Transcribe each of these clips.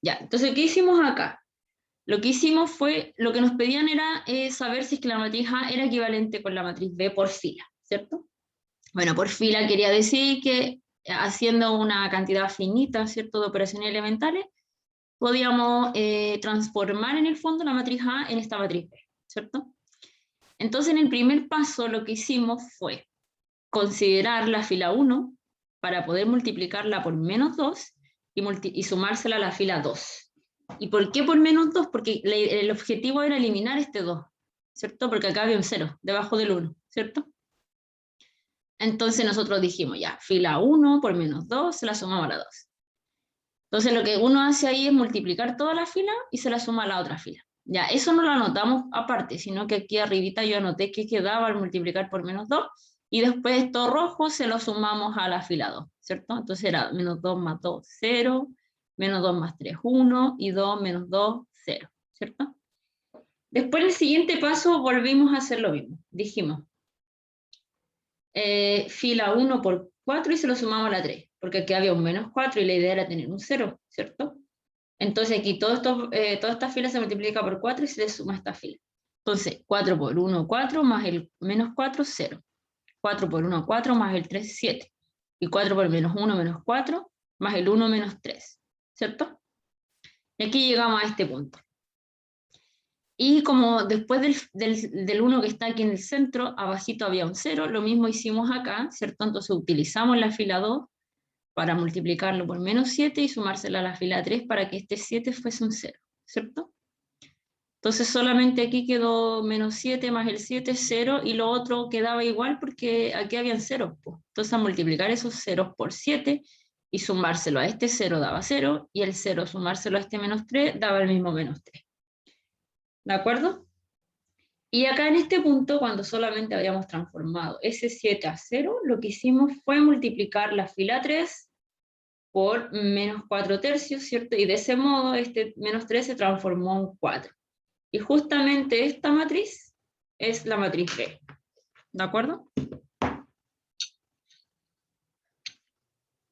Ya, entonces, ¿qué hicimos acá? Lo que hicimos fue, lo que nos pedían era saber si es que la matriz A era equivalente con la matriz B por fila, ¿cierto? Bueno, por fila quería decir que haciendo una cantidad finita, ¿cierto?, de operaciones elementales, podíamos transformar en el fondo la matriz A en esta matriz B, ¿cierto? Entonces, en el primer paso lo que hicimos fue considerar la fila 1 para poder multiplicarla por menos 2 y sumársela a la fila 2. ¿Y por qué por menos 2? Porque el objetivo era eliminar este 2, ¿cierto? Porque acá había un 0 debajo del 1, ¿cierto? Entonces nosotros dijimos, ya, fila 1 por menos 2 se la sumamos a la 2. Entonces lo que uno hace ahí es multiplicar toda la fila y se la suma a la otra fila. Ya, eso no lo anotamos aparte, sino que aquí arribita yo anoté que quedaba al multiplicar por menos 2, y después esto rojo se lo sumamos a la fila 2, ¿cierto? Entonces era menos 2 más 2, 0, menos 2 más 3, 1, y 2 menos 2, 0, ¿cierto? Después en el siguiente paso volvimos a hacer lo mismo. Dijimos, fila 1 por 4 y se lo sumamos a la 3, porque aquí había un menos 4 y la idea era tener un 0, ¿cierto? Entonces aquí toda esta fila se multiplica por 4 y se le suma a esta fila. Entonces 4 por 1, 4, más el menos 4, 0. 4 por 1, 4, más el 3, 7. Y 4 por menos 1, menos 4, más el 1, menos 3. ¿Cierto? Y aquí llegamos a este punto. Y como después del 1 que está aquí en el centro, abajito había un 0, lo mismo hicimos acá, ¿cierto? Entonces utilizamos la fila 2 para multiplicarlo por menos 7 y sumársela a la fila 3 para que este 7 fuese un 0, ¿cierto? Entonces solamente aquí quedó menos 7 más el 7, 0, y lo otro quedaba igual porque aquí habían ceros. Pues. Entonces a multiplicar esos ceros por 7 y sumárselo a este 0 daba 0, y el 0 sumárselo a este menos 3 daba el mismo menos 3. ¿De acuerdo? Y acá en este punto, cuando solamente habíamos transformado ese 7 a 0, lo que hicimos fue multiplicar la fila 3 por menos 4 tercios, ¿cierto? Y de ese modo este menos 3 se transformó en 4. Y justamente esta matriz es la matriz B. ¿De acuerdo?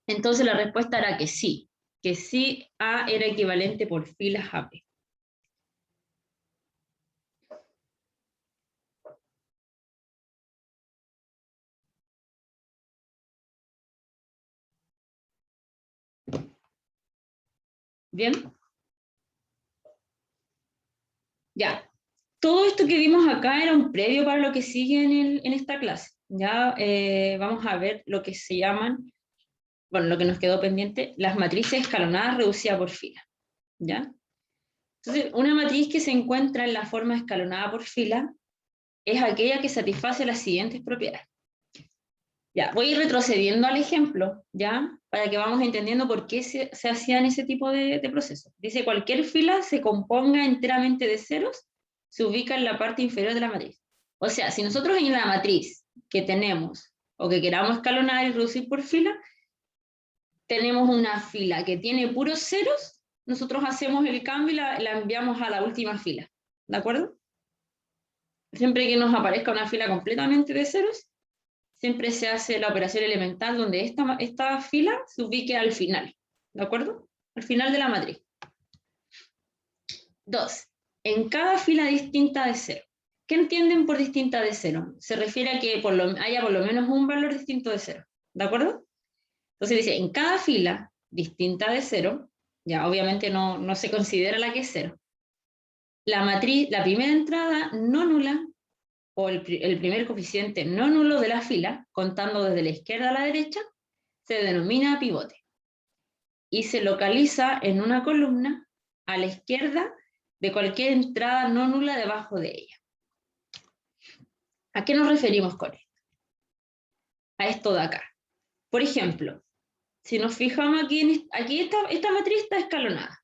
Entonces la respuesta era que sí A era equivalente por filas a B. ¿Bien? Ya. Todo esto que vimos acá era un previo para lo que sigue en esta clase. Ya vamos a ver lo que se llaman, bueno, lo que nos quedó pendiente, las matrices escalonadas reducidas por fila. ¿Ya? Entonces, una matriz que se encuentra en la forma escalonada por fila es aquella que satisface las siguientes propiedades. Ya, voy a ir retrocediendo al ejemplo, ¿ya? Para que vamos entendiendo por qué se hacían ese tipo de procesos. Dice, cualquier fila se componga enteramente de ceros, se ubica en la parte inferior de la matriz. O sea, si nosotros en la matriz que tenemos, o que queramos escalonar y reducir por fila, tenemos una fila que tiene puros ceros, nosotros hacemos el cambio y la enviamos a la última fila, ¿de acuerdo? Siempre que nos aparezca una fila completamente de ceros, siempre se hace la operación elemental donde esta fila se ubique al final, ¿de acuerdo? Al final de la matriz. 2. En cada fila distinta de 0. ¿Qué entienden por distinta de 0? Se refiere a que haya por lo menos un valor distinto de 0, ¿de acuerdo? Entonces dice, en cada fila distinta de 0, ya obviamente no se considera la que es 0. La matriz, la primera entrada no nula, o el primer coeficiente no nulo de la fila, contando desde la izquierda a la derecha, se denomina pivote y se localiza en una columna a la izquierda de cualquier entrada no nula debajo de ella. ¿A qué nos referimos con esto? A esto de acá. Por ejemplo, si nos fijamos aquí esta matriz está escalonada.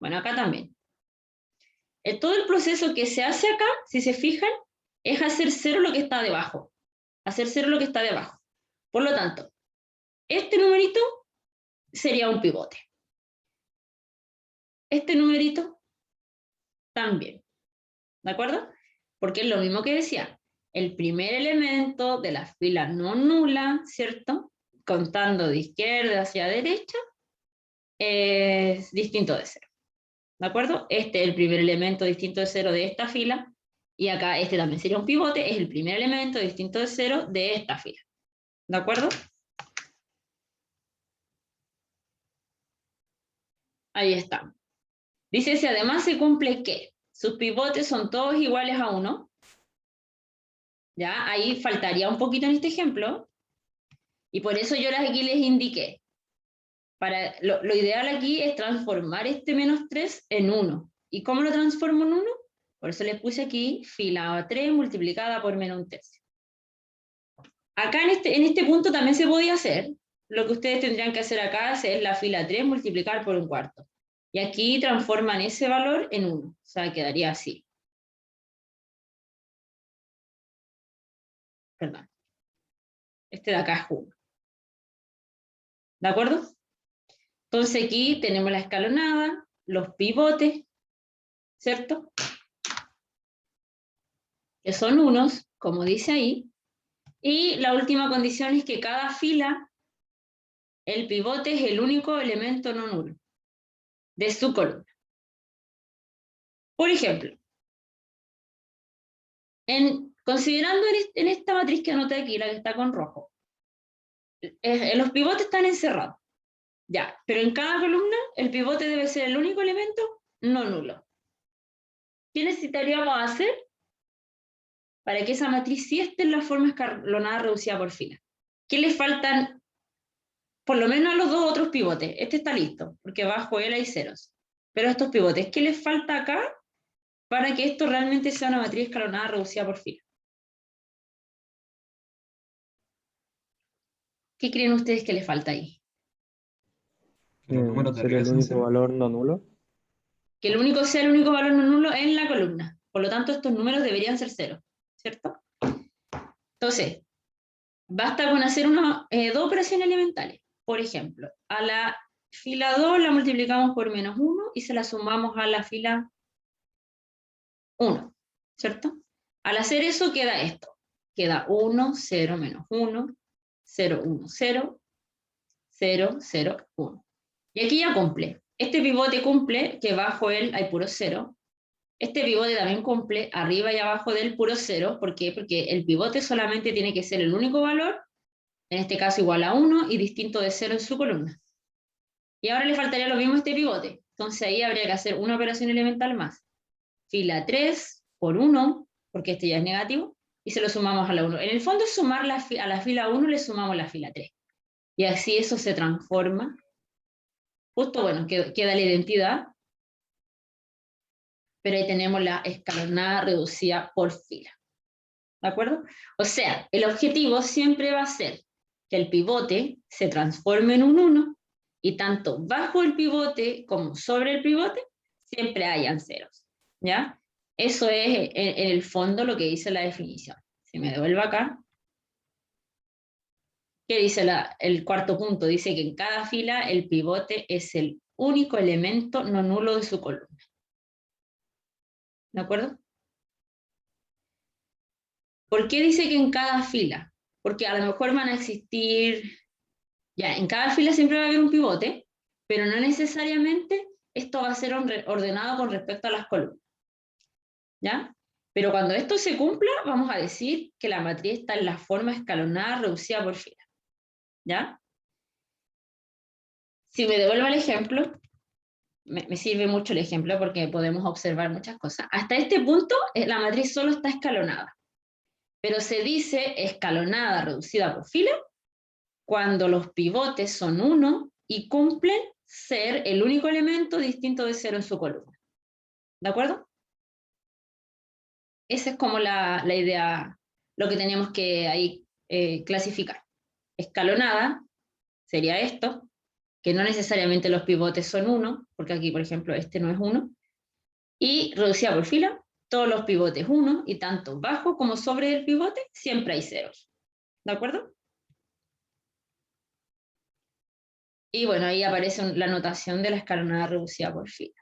Bueno, acá también. Todo el proceso que se hace acá, si se fijan, es hacer cero lo que está debajo. Hacer cero lo que está debajo. Por lo tanto, este numerito sería un pivote. Este numerito también. ¿De acuerdo? Porque es lo mismo que decía. El primer elemento de la fila no nula, ¿cierto? Contando de izquierda hacia derecha, es distinto de cero. ¿De acuerdo? Este es el primer elemento distinto de 0 de esta fila, y acá este también sería un pivote, es el primer elemento distinto de 0 de esta fila. ¿De acuerdo? Ahí está. Dice, si además se cumple que sus pivotes son todos iguales a 1, ya, ahí faltaría un poquito en este ejemplo, y por eso yo aquí les indiqué, lo ideal aquí es transformar este -3 en 1. ¿Y cómo lo transformo en 1? Por eso les puse aquí fila 3 multiplicada por -1/3. Acá en este punto también se podía hacer. Lo que ustedes tendrían que hacer acá es la fila 3 multiplicar por 1/4. Y aquí transforman ese valor en 1. O sea, quedaría así. Perdón. Este de acá es 1. ¿De acuerdo? Entonces aquí tenemos la escalonada, los pivotes, ¿cierto? Que son unos, como dice ahí. Y la última condición es que cada fila, el pivote es el único elemento no nulo de su columna. Por ejemplo, considerando en esta matriz que anoté aquí, la que está con rojo, los pivotes están encerrados, ya, pero en cada columna el pivote debe ser el único elemento no nulo. ¿Qué necesitaríamos hacer para que esa matriz sí esté en la forma escalonada reducida por fila? ¿Qué le faltan? Por lo menos a los dos otros pivotes. Este está listo, porque bajo él hay ceros. Pero estos pivotes, ¿qué les falta acá para que esto realmente sea una matriz escalonada reducida por fila? ¿Qué creen ustedes que le falta ahí? Los números de Sería arriba el son único cero. valor no nulo. Que el único sea el único valor no nulo en la columna. Por lo tanto, estos números deberían ser cero, ¿cierto? Entonces, basta con hacer dos operaciones elementales. Por ejemplo, a la fila 2 la multiplicamos por -1 y se la sumamos a la fila 1, ¿cierto? Al hacer eso queda esto. Queda 1, 0, -1, 0, 1, 0, 0, 0, 1. Y aquí ya cumple. Este pivote cumple que bajo él hay puro 0. Este pivote también cumple arriba y abajo del puro 0. ¿Por qué? Porque el pivote solamente tiene que ser el único valor, en este caso igual a 1 y distinto de 0 en su columna. Y ahora le faltaría lo mismo a este pivote. Entonces ahí habría que hacer una operación elemental más. Fila 3 por 1, porque este ya es negativo, y se lo sumamos a la 1. En el fondo es sumar a la fila 1 le sumamos la fila 3. Y así eso se transforma. Justo, bueno, queda la identidad, pero ahí tenemos la escalonada reducida por fila. ¿De acuerdo? O sea, el objetivo siempre va a ser que el pivote se transforme en un 1 y tanto bajo el pivote como sobre el pivote siempre hayan ceros. ¿Ya? Eso es en el fondo lo que dice la definición. Si me devuelvo acá, ¿qué dice el cuarto punto? Dice que en cada fila el pivote es el único elemento no nulo de su columna. ¿De acuerdo? ¿Por qué dice que en cada fila? Porque a lo mejor van a existir, ya, en cada fila siempre va a haber un pivote, pero no necesariamente esto va a ser ordenado con respecto a las columnas. ¿Ya? Pero cuando esto se cumpla, vamos a decir que la matriz está en la forma escalonada reducida por fila. ¿Ya? Si me devuelvo el ejemplo, me sirve mucho el ejemplo porque podemos observar muchas cosas. Hasta este punto, la matriz solo está escalonada. Pero se dice escalonada reducida por fila cuando los pivotes son 1 y cumplen ser el único elemento distinto de 0 en su columna. ¿De acuerdo? Esa es como la idea, lo que tenemos que ahí clasificar. Escalonada sería esto, que no necesariamente los pivotes son 1, porque aquí, por ejemplo, este no es 1, y reducida por fila, todos los pivotes 1, y tanto bajo como sobre el pivote siempre hay ceros. ¿De acuerdo? Y bueno, ahí aparece la notación de la escalonada reducida por fila.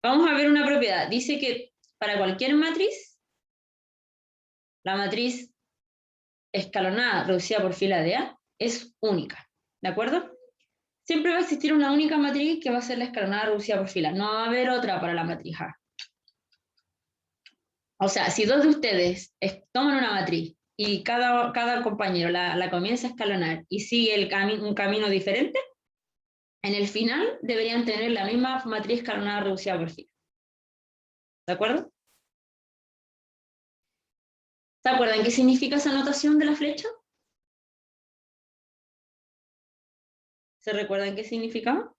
Vamos a ver una propiedad. Dice que para cualquier matriz, la matriz escalonada reducida por fila de A es única. ¿De acuerdo? siempre va a existir una única matriz que va a ser la escalonada reducida por fila. No va a haber otra para la matriz A. O sea, si dos de ustedes toman una matriz y cada compañero la comienza a escalonar y sigue un camino diferente, en el final deberían tener la misma matriz escalonada reducida por fila. ¿De acuerdo? ¿Se acuerdan qué significa esa notación de la flecha? ¿Se recuerdan qué significaba?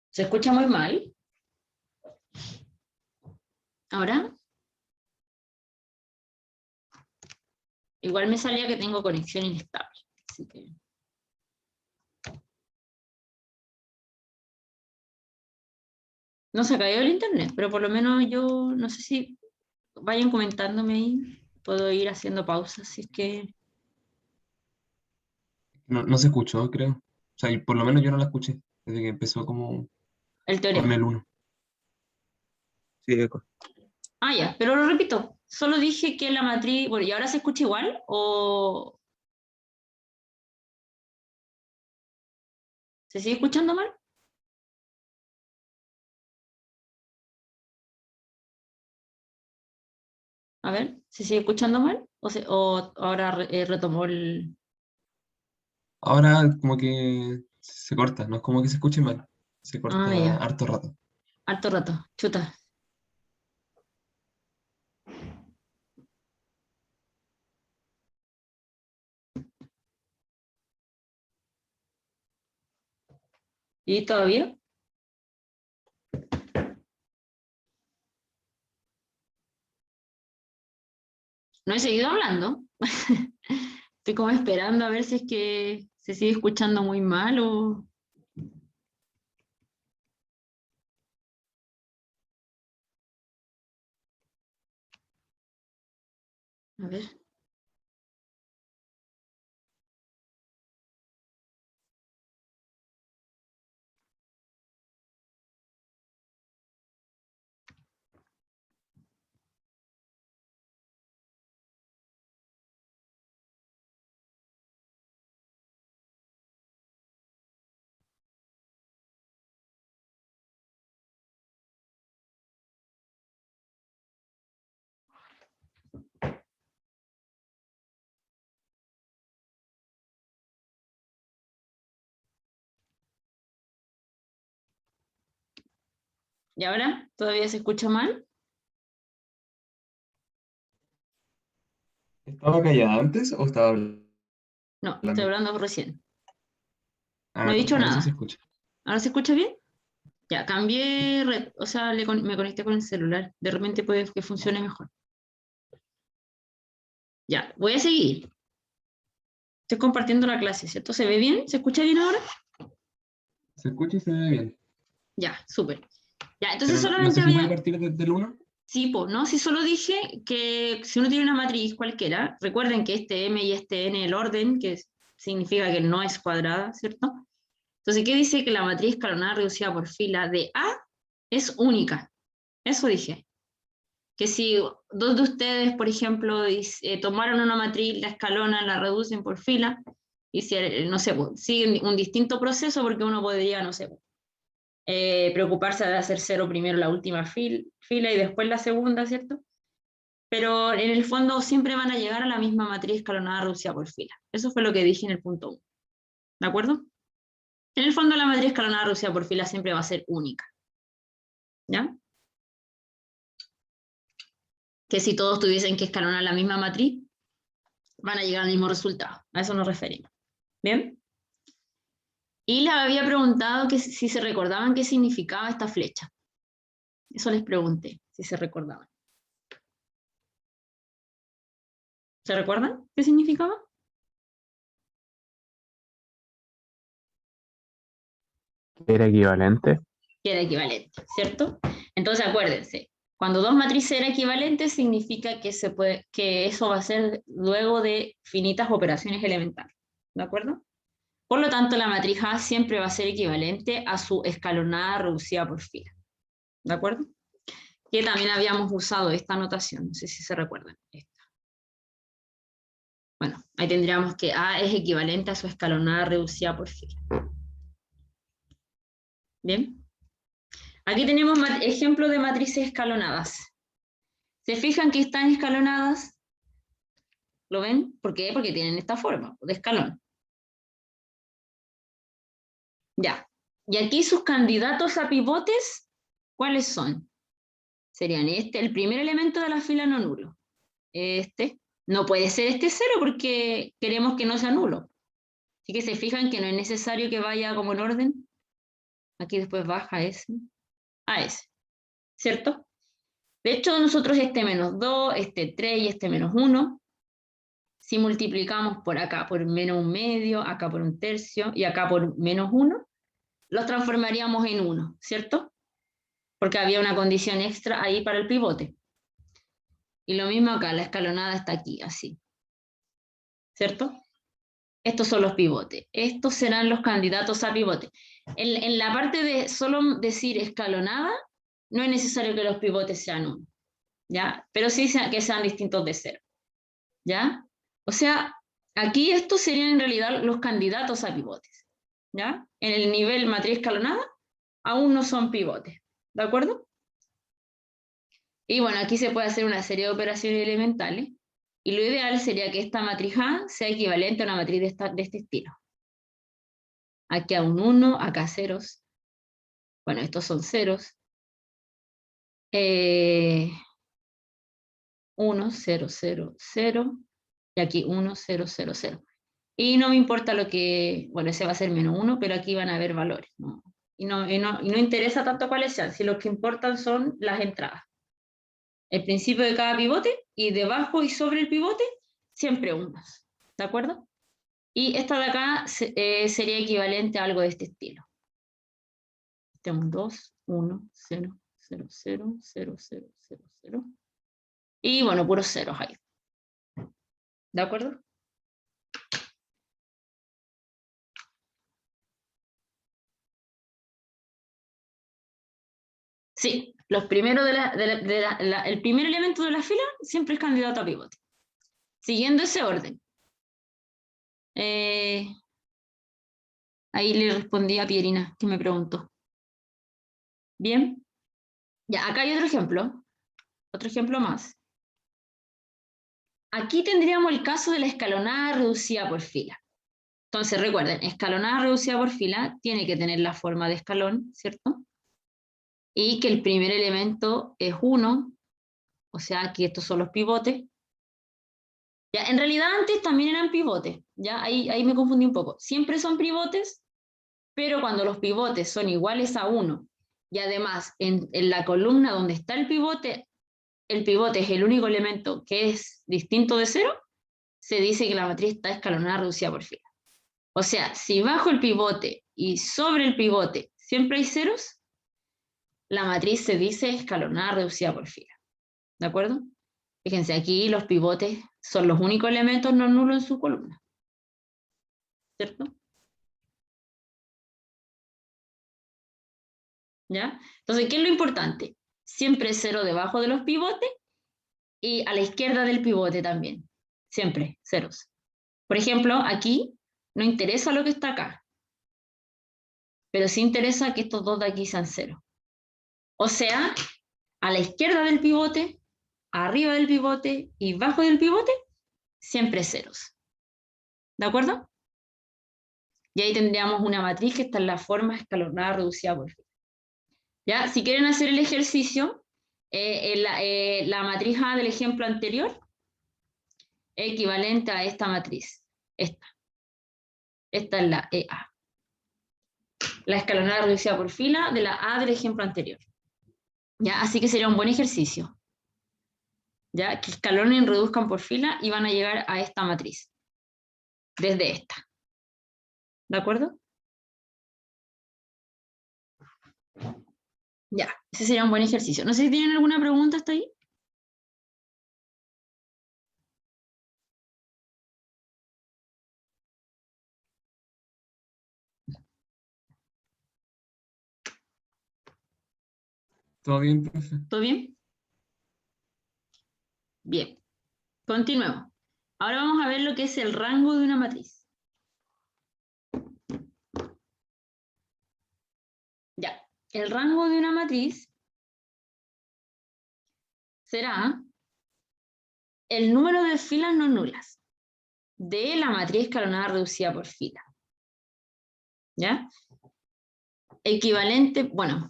¿Se escucha muy mal? ¿Ahora? Igual me salía que tengo conexión inestable. Así que... No se ha caído el internet, pero por lo menos yo no sé si vayan comentándome ahí. Puedo ir haciendo pausas si es que... No, no se escuchó, creo. O sea, y por lo menos yo no la escuché desde que empezó como El con teorema. el uno. Sí, eco. Ah, ya, pero lo repito. Solo dije que la matriz... Bueno, ¿y ahora se escucha igual? ¿O se sigue escuchando mal? A ver, ¿se sigue escuchando mal? ¿O ahora retomó el... Ahora como que se corta, no es como que se escuche mal. Se Ah, corta ya. harto rato. Harto rato. Chuta. ¿Y todavía? No he seguido hablando. Estoy como esperando a ver si es que se sigue escuchando muy mal o... A ver. ¿Y ahora? ¿Todavía se escucha mal? ¿Estaba callada antes o estaba No, estoy hablando? hablando recién. No Ah, he dicho ahora sí se nada. escucha. ¿Ahora se escucha bien? Ya, cambié, o sea, me conecté con el celular. De repente puede que funcione mejor. Ya, voy a seguir. Estoy compartiendo la clase, ¿cierto? ¿Se ve bien? ¿Se escucha bien ahora? Se escucha y se ve bien. Ya, súper. Ya, entonces Pero no, no solamente sé si puede había... partir desde el uno. Sí, pues, ¿no? Si solo dije que si uno tiene una matriz cualquiera, recuerden que este M y este N, el orden, significa que no es cuadrada, ¿cierto? Entonces, ¿qué dice? Que la matriz escalonada reducida por fila de A es única. Eso dije. Que si dos de ustedes, por ejemplo, tomaron una matriz, la escalonan, la reducen por fila, y si, no sé, pues, siguen un distinto proceso porque uno podría, no sé, preocuparse de hacer cero primero la última fila y después la segunda, ¿cierto? Pero en el fondo siempre van a llegar a la misma matriz escalonada reducida por fila. Eso fue lo que dije en el punto 1. ¿De acuerdo? En el fondo la matriz escalonada reducida por fila siempre va a ser única. ¿Ya? Que si todos tuviesen que escalonar la misma matriz, van a llegar al mismo resultado. A eso nos referimos. ¿Bien? Y les había preguntado que si se recordaban qué significaba esta flecha. Eso les pregunté, si se recordaban. ¿Se recuerdan qué significaba? Era equivalente. Que era equivalente, ¿cierto? Entonces acuérdense, Cuando dos matrices eran equivalentes, significa que eso va a ser luego de finitas operaciones elementales. ¿De acuerdo? Por lo tanto, la matriz A siempre va a ser equivalente a su escalonada reducida por fila. ¿De acuerdo? Que también habíamos usado esta notación, no sé si se recuerdan. Esta. Bueno, ahí tendríamos que A es equivalente a su escalonada reducida por fila. Bien. Aquí tenemos ejemplos de matrices escalonadas. ¿Se fijan que están escalonadas? ¿Lo ven? ¿Por qué? Porque tienen esta forma de escalón. Ya. Y aquí sus candidatos a pivotes, ¿cuáles son? Serían el primer elemento de la fila no nulo. No puede ser este 0 porque queremos que no sea nulo. Así que se fijan que no es necesario que vaya como en orden. Aquí después baja ese a ese. ¿Cierto? De hecho, nosotros este menos 2, este 3 y este menos 1, si multiplicamos por acá por menos 1/2, acá por 1/3 y acá por menos 1, los transformaríamos en 1, ¿cierto? Porque había una condición extra ahí para el pivote. Y lo mismo acá, la escalonada está aquí, así. ¿Cierto? Estos son los pivotes. Estos serán los candidatos a pivote. En la parte de solo decir escalonada, no es necesario que los pivotes sean 1, ¿ya? Pero sí que sean distintos de 0, ¿ya? O sea, aquí estos serían en realidad los candidatos a pivotes, ¿ya? En el nivel matriz escalonada, aún no son pivotes, ¿de acuerdo? Y bueno, aquí se puede hacer una serie de operaciones elementales, y lo ideal sería que esta matriz A sea equivalente a una matriz de este estilo. Aquí a un 1, acá ceros. Bueno, estos son ceros. 1, 0, 0, 0. Y aquí 1, 0, 0, 0. Y no me importa lo que, bueno, ese va a ser menos 1, pero aquí van a haber valores, ¿no? Y no interesa tanto cuáles sean, si lo que importan son las entradas. El principio de cada pivote, y debajo y sobre el pivote, siempre unos. ¿De acuerdo? Y esta de acá sería equivalente a algo de este estilo. Tenemos 2, 1, 0, 0, 0, 0, 0, 0, 0. Y bueno, puros ceros ahí. ¿De acuerdo? Sí, los primeros el primer elemento de la fila siempre es candidato a pivote. Siguiendo ese orden. Ahí le respondí a Pierina, que me preguntó. Bien. Ya, acá hay otro ejemplo más. Aquí tendríamos el caso de la escalonada reducida por fila. Entonces, recuerden, escalonada reducida por fila tiene que tener la forma de escalón, ¿cierto? Y que el primer elemento es 1, o sea, que estos son los pivotes. Ya, en realidad antes también eran pivotes, ya ahí me confundí un poco. Siempre son pivotes, pero cuando los pivotes son iguales a 1, y además en la columna donde está el pivote es el único elemento que es distinto de 0, se dice que la matriz está escalonada reducida por fila. O sea, si bajo el pivote y sobre el pivote siempre hay ceros, la matriz se dice escalonada reducida por fila. ¿De acuerdo? Fíjense, aquí los pivotes son los únicos elementos no nulos en su columna. ¿Cierto? ¿Ya? Entonces, ¿qué es lo importante? Siempre 0 debajo de los pivotes y a la izquierda del pivote también. Siempre, ceros. Por ejemplo, aquí no interesa lo que está acá, pero sí interesa que estos dos de aquí sean 0. O sea, a la izquierda del pivote, arriba del pivote y bajo del pivote, siempre ceros. ¿De acuerdo? Y ahí tendríamos una matriz que está en la forma escalonada reducida por fila. ¿Ya? Si quieren hacer el ejercicio, la matriz A del ejemplo anterior es equivalente a esta matriz. Esta es la EA. La escalonada reducida por fila de la A del ejemplo anterior. ¿Ya? Así que sería un buen ejercicio. ¿Ya? Que escalonen, reduzcan por fila y van a llegar a esta matriz. Desde esta. ¿De acuerdo? Ya, ese sería un buen ejercicio. No sé si tienen alguna pregunta hasta ahí. ¿Todo bien, profe? ¿Todo bien? Bien, continuemos. Ahora vamos a ver lo que es el rango de una matriz. Ya, el rango de una matriz será el número de filas no nulas de la matriz escalonada reducida por fila. ¿Ya? Equivalente, bueno,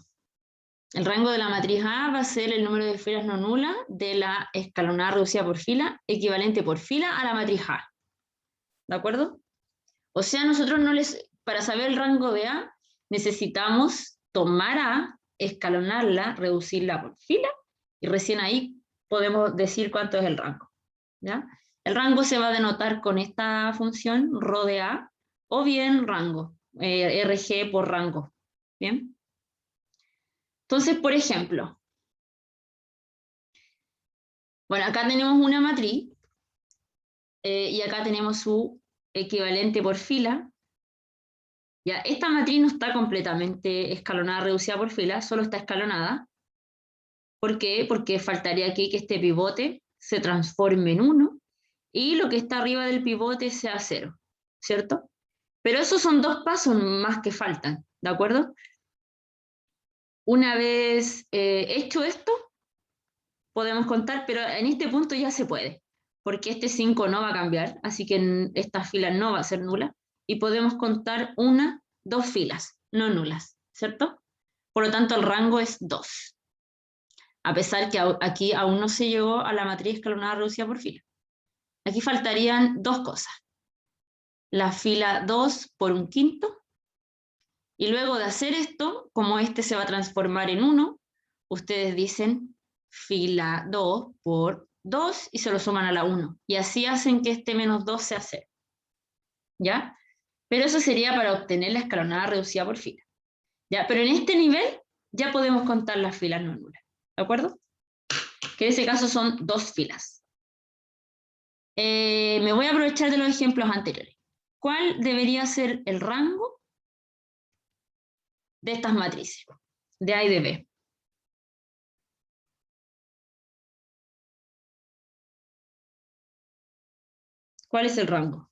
el rango de la matriz A va a ser el número de filas no nulas de la escalonada reducida por fila, equivalente por fila a la matriz A. ¿De acuerdo? O sea, nosotros no les, para saber el rango de A, necesitamos tomar A, escalonarla, reducirla por fila, y recién ahí podemos decir cuánto es el rango. ¿Ya? El rango se va a denotar con esta función, rho de A, o bien rango, RG por rango. ¿Bien? Entonces, por ejemplo, bueno, acá tenemos una matriz, y acá tenemos su equivalente por fila. Ya, esta matriz no está completamente escalonada, reducida por fila, solo está escalonada. ¿Por qué? Porque faltaría aquí que este pivote se transforme en 1 y lo que está arriba del pivote sea 0, ¿cierto? Pero esos son 2 pasos más que faltan, ¿de acuerdo? Una vez hecho esto, podemos contar, pero en este punto ya se puede, porque este 5 no va a cambiar, así que esta fila no va a ser nula, y podemos contar 1, 2 filas, no nulas, ¿cierto? Por lo tanto, el rango es 2, a pesar que aquí aún no se llegó a la matriz escalonada reducida por fila. Aquí faltarían 2 cosas. La fila 2 por 1/5, y luego de hacer esto, como este se va a transformar en 1, ustedes dicen fila 2 por 2 y se lo suman a la 1. Y así hacen que este menos 2 sea 0. ¿Ya? Pero eso sería para obtener la escalonada reducida por fila. ¿Ya? Pero en este nivel ya podemos contar las filas no nulas. ¿De acuerdo? Que en ese caso son 2 filas. Me voy a aprovechar de los ejemplos anteriores. ¿Cuál debería ser el rango de estas matrices? De A y de B. ¿Cuál es el rango?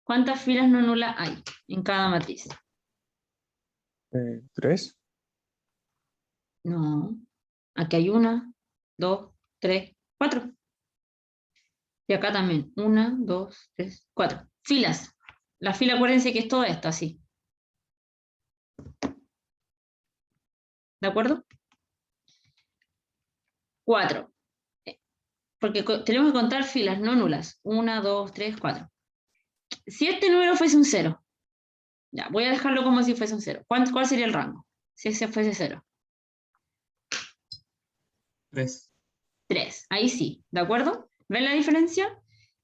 ¿Cuántas filas no nulas hay en cada matriz? 3. No. Aquí hay 1, 2, 3, 4. Y acá también. 1, 2, 3, 4. Filas. La fila, acuérdense que es todo esto, así. ¿De acuerdo? 4. Porque tenemos que contar filas no nulas. 1, 2, 3, 4. Si este número fuese un 0, ya, voy a dejarlo como si fuese un 0. ¿Cuál sería el rango? Si ese fuese 0. 3. 3. Ahí sí. ¿De acuerdo? ¿Ven la diferencia?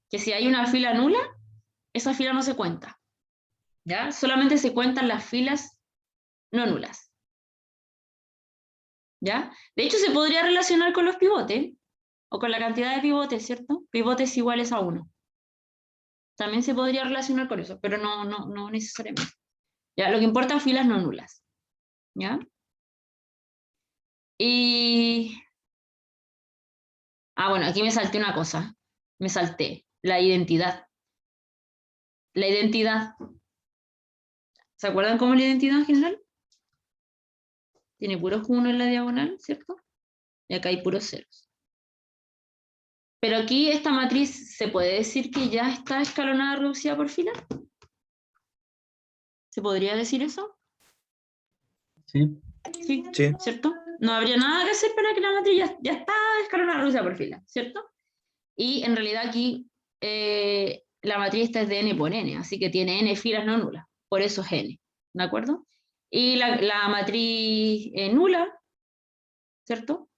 Que si hay una fila nula, esa fila no se cuenta. ¿Ya? Solamente se cuentan las filas no nulas. ¿Ya? De hecho, se podría relacionar con los pivotes, o con la cantidad de pivotes, ¿cierto? Pivotes iguales a 1. También se podría relacionar con eso, pero no necesariamente. ¿Ya? Lo que importa es filas no nulas. ¿Ya? Y... Ah, bueno, aquí me salté una cosa. Me salté. La identidad. La identidad. ¿Se acuerdan cómo es la identidad en general? Tiene puros 1 en la diagonal, ¿cierto? Y acá hay puros ceros. Pero aquí esta matriz, ¿se puede decir que ya está escalonada reducida por fila? ¿Se podría decir eso? Sí. Sí, Sí. ¿cierto? No habría nada que hacer para que la matriz ya está escalonada reducida por fila, ¿cierto? Y en realidad aquí la matriz esta es de n por n, así que tiene n filas no nulas, por eso es n, ¿de acuerdo? Y la matriz nula, ¿cierto?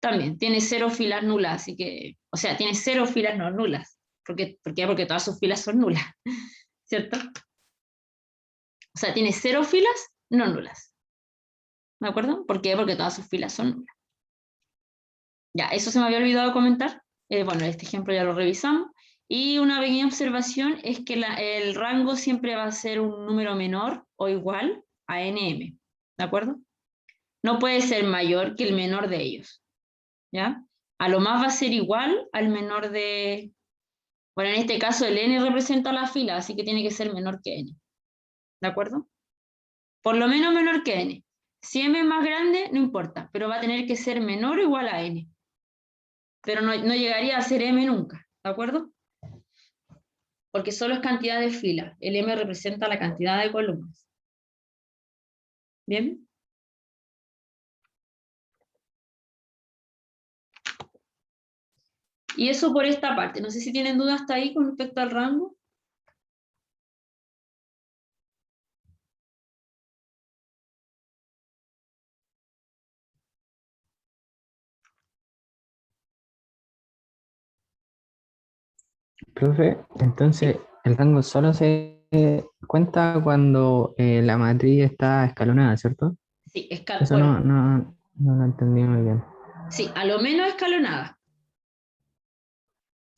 También tiene 0 filas nulas, así que, o sea, tiene 0 filas no nulas, ¿Por qué? Porque todas sus filas son nulas, ¿cierto? O sea, tiene 0 filas no nulas. ¿De acuerdo? ¿Por qué? Porque todas sus filas son nulas. Ya, eso se me había olvidado comentar. Bueno, este ejemplo ya lo revisamos. Y una pequeña observación es que el rango siempre va a ser un número menor o igual a nm. ¿De acuerdo? No puede ser mayor que el menor de ellos. ¿Ya? A lo más va a ser igual al menor de... Bueno, en este caso el n representa la fila, así que tiene que ser menor que n. ¿De acuerdo? Por lo menos menor que n. Si m es más grande, no importa, pero va a tener que ser menor o igual a n. Pero no llegaría a ser m nunca, ¿de acuerdo? Porque solo es cantidad de filas. El m representa la cantidad de columnas. ¿Bien? Y eso por esta parte. No sé si tienen dudas hasta ahí con respecto al rango. Profe, entonces el rango solo se cuenta cuando la matriz está escalonada, ¿cierto? Sí, Eso bueno, no lo entendí muy bien. sí, a lo menos escalonada.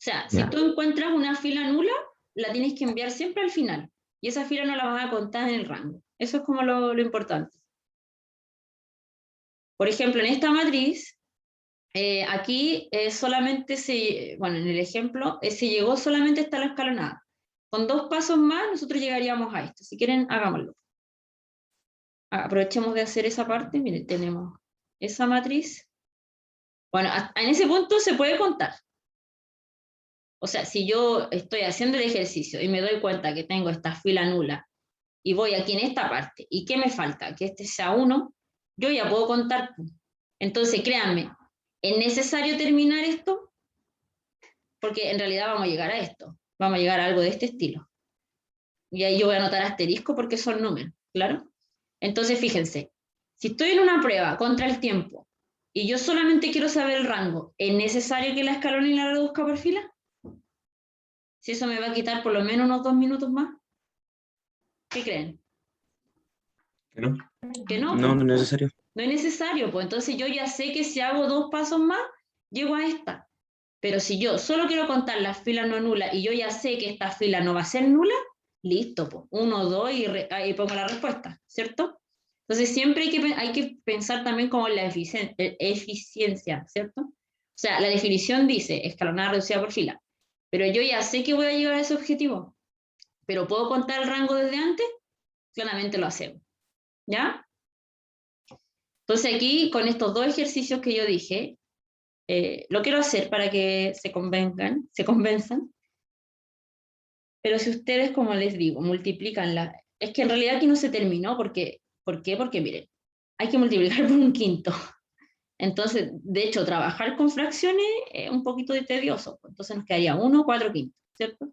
O sea, si Ya, tú encuentras una fila nula, la tienes que enviar siempre al final. Y esa fila no la vas a contar en el rango. Eso es como lo importante. Por ejemplo, en esta matriz, aquí solamente bueno, en el ejemplo, se llegó solamente hasta la escalonada. Con 2 pasos más, nosotros llegaríamos a esto. Si quieren, hagámoslo. Aprovechemos de hacer esa parte. Miren, tenemos esa matriz. Bueno, en ese punto se puede contar. O sea, si yo estoy haciendo el ejercicio y me doy cuenta que tengo esta fila nula y voy aquí en esta parte, ¿y qué me falta? Que este sea 1, yo ya puedo contar. Entonces, créanme, ¿es necesario terminar esto? Porque en realidad vamos a llegar a esto. Vamos a llegar a algo de este estilo. Y ahí yo voy a anotar asterisco porque son números, ¿claro? Entonces, fíjense, si estoy en una prueba contra el tiempo y yo solamente quiero saber el rango, ¿es necesario que la escalone y la reduzca por fila? Si eso me va a quitar por lo menos unos 2 minutos más. ¿Qué creen? ¿Que no? Que no, No, pues. no es necesario. No es necesario, pues entonces yo ya sé que si hago 2 pasos más, llego a esta. Pero si yo solo quiero contar las filas no nulas y yo ya sé que esta fila no va a ser nula, listo, pues 1, 2 y ahí pongo la respuesta, ¿cierto? Entonces siempre hay que pensar también como en la eficiencia, ¿cierto? O sea, la definición dice escalonada reducida por fila, pero yo ya sé que voy a llegar a ese objetivo, pero ¿puedo contar el rango desde antes? Claramente lo hacemos, ¿ya? Entonces aquí, con estos 2 ejercicios que yo dije, lo quiero hacer para que se convenzan, pero si ustedes, como les digo, multiplican Es que en realidad aquí no se terminó, ¿por qué? Porque miren, hay que multiplicar por un quinto. Entonces, de hecho, trabajar con fracciones es un poquito de tedioso, entonces nos quedaría 1, 4 quintos, ¿cierto?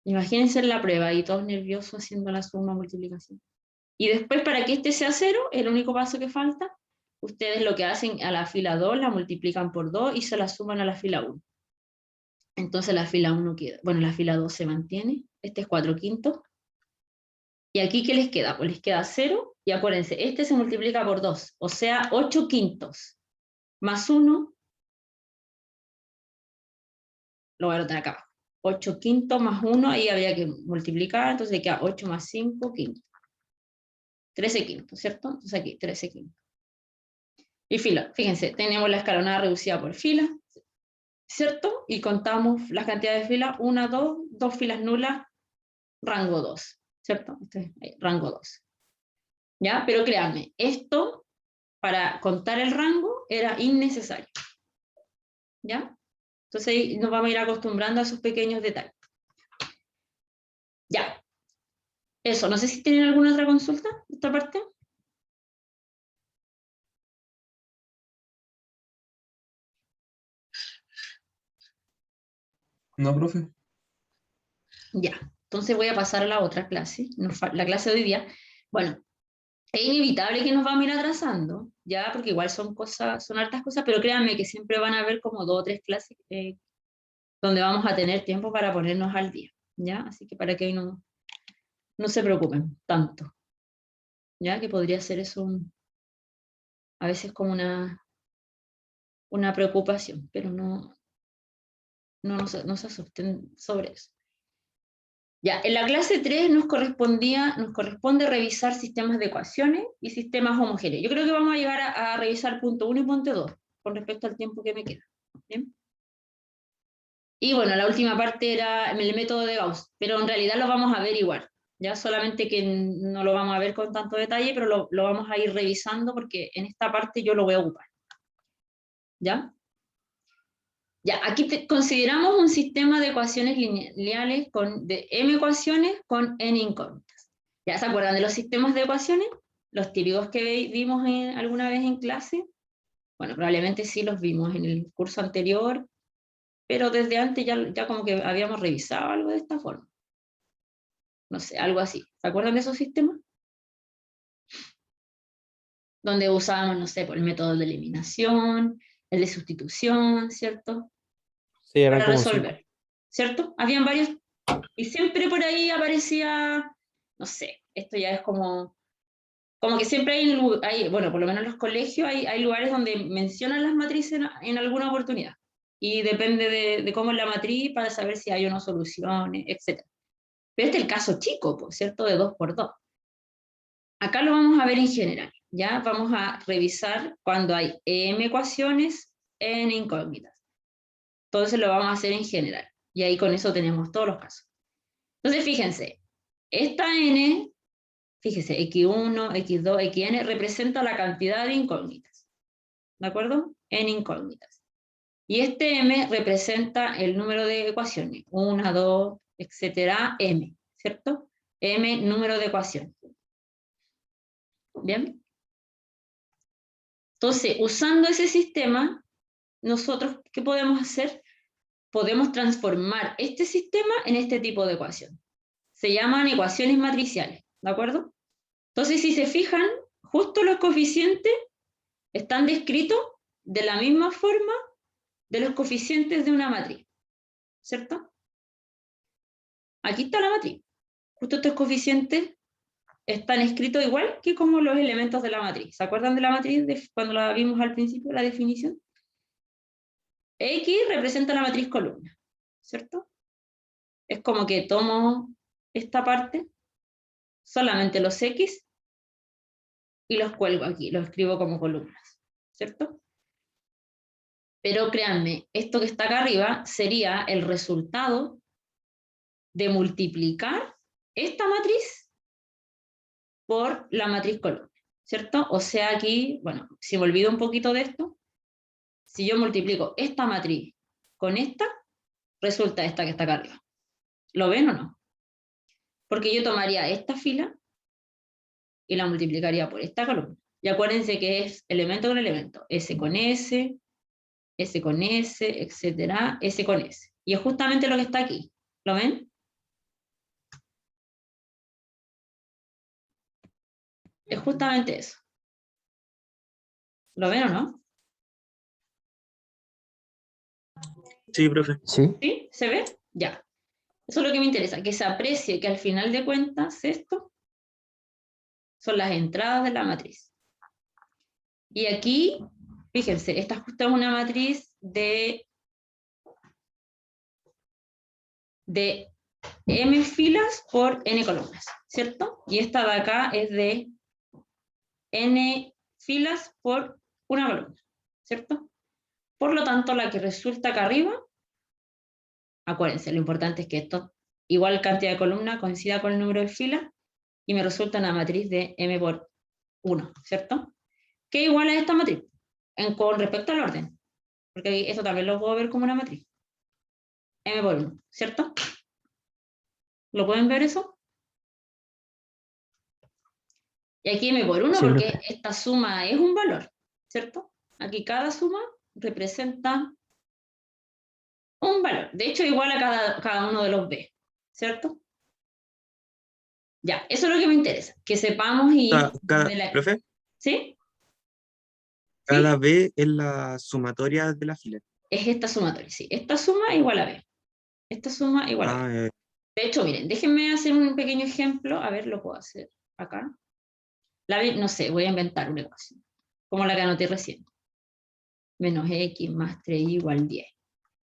Imagínense en la prueba y todos nerviosos haciendo la suma multiplicación. Y después, para que este sea 0, el único paso que falta, ustedes lo que hacen a la fila 2 la multiplican por 2 y se la suman a la fila 1. Entonces la fila 1 queda, bueno, la fila 2 se mantiene, este es 4 quintos. ¿Y aquí qué les queda? Pues les queda 0, y acuérdense, este se multiplica por 2, o sea, 8 quintos, más 1, lo voy a anotar acá abajo. 8 quintos más 1, ahí habría que multiplicar, entonces le queda 8 más 5 quintos. 13 quintos, ¿cierto? Entonces aquí, 13 quintos. Y fila, fíjense, tenemos la escalonada reducida por fila, ¿cierto? Y contamos las cantidades de filas, 1, 2, 2 filas nulas, rango 2, ¿cierto? Rango 2. ¿Ya? Pero créanme, esto para contar el rango era innecesario. ¿Ya? Entonces ahí nos vamos a ir acostumbrando a esos pequeños detalles. Ya. Eso, no sé si tienen alguna otra consulta de esta parte. No, profe. Ya. Entonces voy a pasar a la otra clase, la clase de hoy día. Bueno, Es inevitable que nos vamos a ir atrasando, ya, porque igual son cosas, son hartas cosas, pero créanme que siempre van a haber como 2 o 3 clases donde vamos a tener tiempo para ponernos al día, ¿ya? Así que para que no se preocupen tanto, ¿ya? Que podría ser eso a veces como una preocupación, pero no se asusten sobre eso. Ya, en la clase 3 nos corresponde revisar sistemas de ecuaciones y sistemas homogéneos. Yo creo que vamos a llegar a revisar punto 1 y punto 2 con respecto al tiempo que me queda. ¿Bien? Y bueno, la última parte era el método de Gauss, pero en realidad lo vamos a ver igual. Ya solamente que no lo vamos a ver con tanto detalle, pero lo vamos a ir revisando porque en esta parte yo lo voy a ocupar. ¿Ya? Ya, aquí consideramos un sistema de ecuaciones lineales de m ecuaciones con n incógnitas. ¿Ya se acuerdan de los sistemas de ecuaciones? Los típicos que vimos alguna vez en clase. Bueno, probablemente sí los vimos en el curso anterior, pero desde antes ya como que habíamos revisado algo de esta forma. No sé, algo así. ¿Se acuerdan de esos sistemas? Donde usábamos, no sé, por el método de eliminación, el de sustitución, ¿cierto? Sí, eran Para como 5. resolver, ¿cierto? Habían varios, y siempre por ahí aparecía, no sé, esto ya es como que siempre bueno, por lo menos en los colegios hay lugares donde mencionan las matrices en alguna oportunidad, y depende de cómo es la matriz para saber si hay o no soluciones, etc. Pero este es el caso chico, ¿cierto? De 2×2. Acá lo vamos a ver en general, ¿ya? Vamos a revisar cuando hay m ecuaciones, n incógnitas. Entonces lo vamos a hacer en general. Y ahí con eso tenemos todos los casos. Entonces fíjense, esta n, fíjense, x1, x2, xn representa la cantidad de incógnitas. ¿De acuerdo? N incógnitas. Y este m representa el número de ecuaciones. 1, 2, etcétera, m, ¿cierto? M número de ecuaciones. ¿Bien? Entonces, usando ese sistema, nosotros, ¿qué podemos hacer? Podemos transformar este sistema en este tipo de ecuación. Se llaman ecuaciones matriciales, ¿de acuerdo? Entonces, si se fijan, justo los coeficientes están descritos de la misma forma de los coeficientes de una matriz, ¿cierto? Aquí está la matriz. Justo estos coeficientes están escritos igual que como los elementos de la matriz. ¿Se acuerdan de la matriz cuando la vimos al principio, la definición? X representa la matriz columna, ¿cierto? Es como que tomo esta parte, solamente los X, y los cuelgo aquí, los escribo como columnas, ¿cierto? Pero créanme, esto que está acá arriba sería el resultado de multiplicar esta matriz por la matriz columna, ¿cierto? O sea aquí, bueno, si me olvido un poquito de esto, si yo multiplico esta matriz con esta, resulta esta que está acá arriba. ¿Lo ven o no? Porque yo tomaría esta fila y la multiplicaría por esta columna. Y acuérdense que es elemento con elemento, S con S, S con S, etcétera, S con S. Y es justamente lo que está aquí. ¿Lo ven? Es justamente eso. ¿Lo ven o no? Sí, profe. Sí. ¿Sí? ¿Se ve? Ya. Eso es lo que me interesa, que se aprecie que al final de cuentas esto son las entradas de la matriz. Y aquí, fíjense, esta justo es una matriz de m filas por n columnas, ¿cierto? Y esta de acá es de n filas por una columna, ¿cierto? Por lo tanto, la que resulta acá arriba, acuérdense, lo importante es que esto, igual cantidad de columnas, coincida con el número de filas, y me resulta una matriz de m por 1, ¿cierto? Que igual a esta matriz, con respecto al orden, porque esto también lo puedo ver como una matriz. M por 1, ¿cierto? ¿Lo pueden ver eso? Y aquí M por 1 Sí, porque profe. esta suma es un valor, ¿cierto? Aquí cada suma representa un valor. De hecho, igual a cada uno de los B, ¿cierto? Ya, eso es lo que me interesa, que sepamos y... de la- Profe, ¿Sí? cada B es la sumatoria de la fila. Es esta sumatoria, sí. Esta suma igual a B. Esta suma igual a B. Ah, De hecho, miren, déjenme hacer un pequeño ejemplo. A ver, lo puedo hacer acá. No sé, voy a inventar una ecuación, como la que anoté recién. Menos x más 3 igual 10.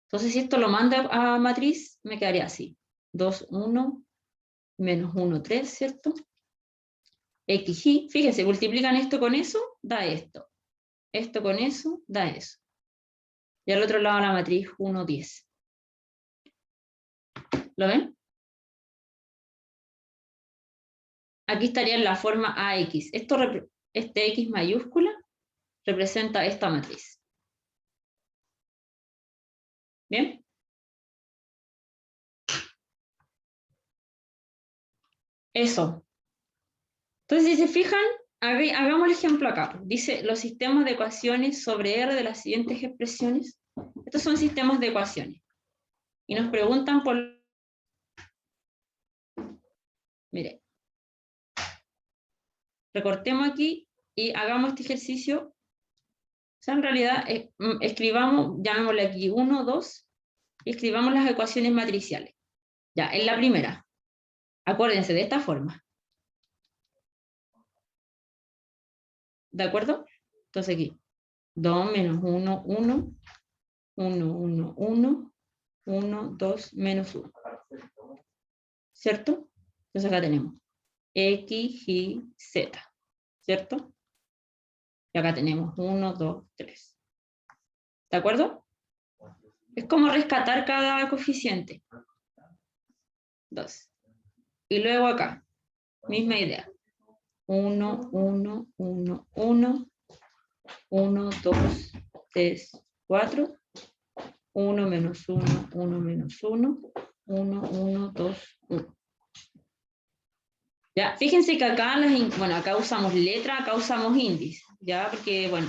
Entonces, si esto lo manda a matriz, me quedaría así. 2, 1, menos 1, 3, ¿cierto? X, y, fíjense, multiplican esto con eso, da esto. Esto con eso, da eso. Y al otro lado la matriz 1, 10. ¿Lo ven? Aquí estaría en la forma AX. Este X mayúscula representa esta matriz. ¿Bien? Eso. Entonces, si se fijan, hagamos el ejemplo acá. Dice los sistemas de ecuaciones sobre R de las siguientes expresiones. Estos son sistemas de ecuaciones. Y nos preguntan por... Mire. Recortemos aquí y hagamos este ejercicio. O sea, en realidad, escribamos, llamémosle aquí 1, 2, y escribamos las ecuaciones matriciales. Ya, en la primera. Acuérdense de esta forma. ¿De acuerdo? Entonces aquí. 2 menos 1, 1, 1, 1, 1, 1, 2, menos 1. ¿Cierto? Entonces acá tenemos X, Y, Z. ¿Cierto? Y acá tenemos 1, 2, 3. ¿De acuerdo? Es como rescatar cada coeficiente. 2. Y luego acá, misma idea. 1, 1, 1, 1, 1, 2, 3, 4, 1 menos 1, 1 menos 1, 1, 1, 2, 1. Ya, fíjense que acá, bueno, acá usamos letra, acá usamos índice, ya, porque, bueno,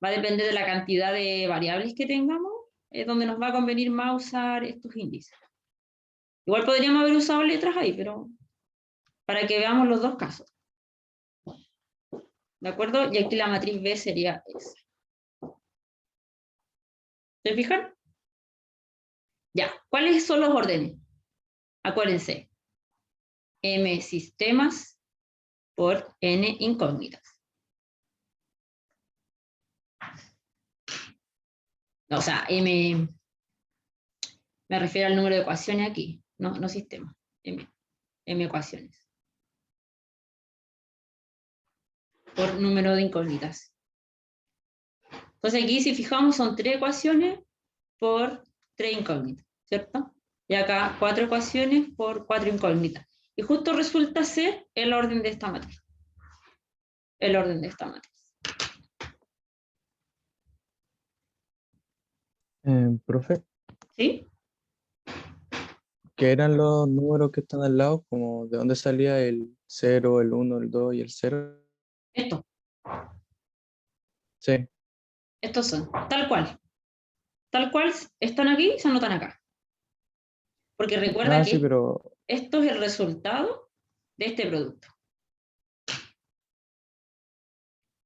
va a depender de la cantidad de variables que tengamos, es donde nos va a convenir más usar estos índices. Igual podríamos haber usado letras ahí, pero para que veamos los dos casos. ¿De acuerdo? Y aquí la matriz B sería esa. ¿Se fijan? Ya, ¿cuáles son los órdenes? Acuérdense, M sistemas por N incógnitas. O sea, M, me refiero al número de ecuaciones aquí, no sistemas, M ecuaciones. Por número de incógnitas. Entonces aquí, si fijamos, son 3 ecuaciones por 3 incógnitas, ¿cierto? Y acá 4 ecuaciones por 4 incógnitas. Y justo resulta ser el orden de esta matriz. El orden de esta matriz. Profe, ¿Sí? ¿qué eran los números que están al lado? Como de dónde salía el 0, el 1, el 2 y el 0. Esto. Sí. Estos son, tal cual. Tal cual están aquí, se anotan acá. Porque recuerda Sí, que pero esto es el resultado de este producto.